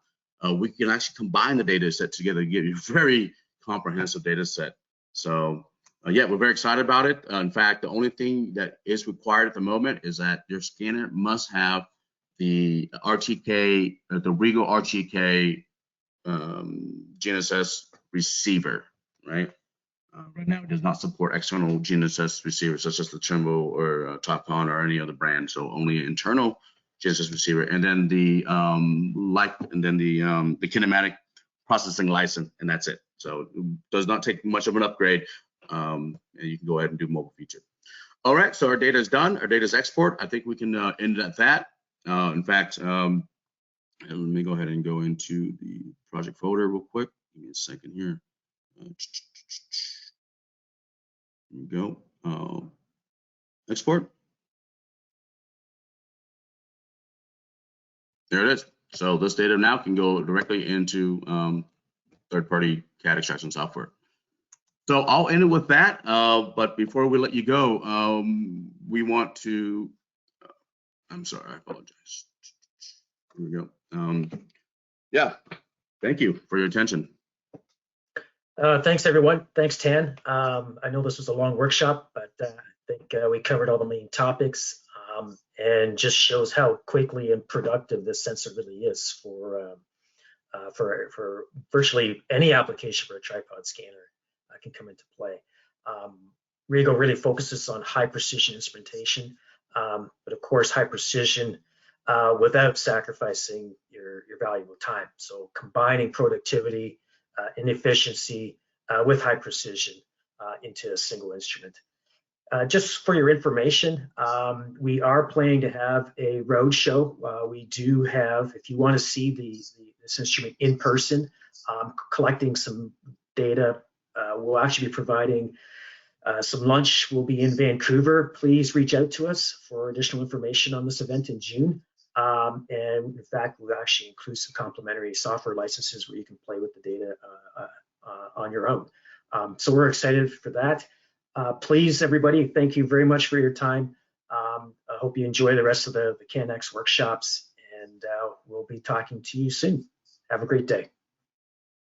we can actually combine the data set together to give you a very comprehensive data set. So yeah, we're very excited about it. In fact, the only thing that is required at the moment is that your scanner must have the RTK, the RIEGL RTK GNSS receiver, right? Right now, it does not support external GNSS receivers such as the Trimble or Topcon or any other brand. So only internal GNSS receiver, and then the kinematic processing license, and that's it. So it does not take much of an upgrade, and you can go ahead and do mobile feature. All right, so our data is done. Our data is export. I think we can end at that. In fact, let me go ahead and go into the project folder real quick. Give me a second here. Here we go. Export. There it is. So this data now can go directly into third-party CAD extraction software. So I'll end it with that. But before we let you go, we want to. I'm sorry, I apologize. Here we go. Yeah, thank you for your attention. Thanks, everyone. Thanks, Tan. I know this was a long workshop, but I think we covered all the main topics, and just shows how quickly and productive this sensor really is for virtually any application for a tripod scanner can come into play. RIEGL really focuses on high precision instrumentation, but of course high precision without sacrificing your valuable time. So combining productivity and efficiency with high precision into a single instrument. Just for your information, we are planning to have a road show. We do have, if you want to see this instrument in person, collecting some data, we'll actually be providing some lunch. We'll be in Vancouver. Please reach out to us for additional information on this event in June. And in fact, we'll actually include some complimentary software licenses where you can play with the data on your own. So we're excited for that. Please, everybody, thank you very much for your time. I hope you enjoy the rest of the CanX workshops, and we'll be talking to you soon. Have a great day.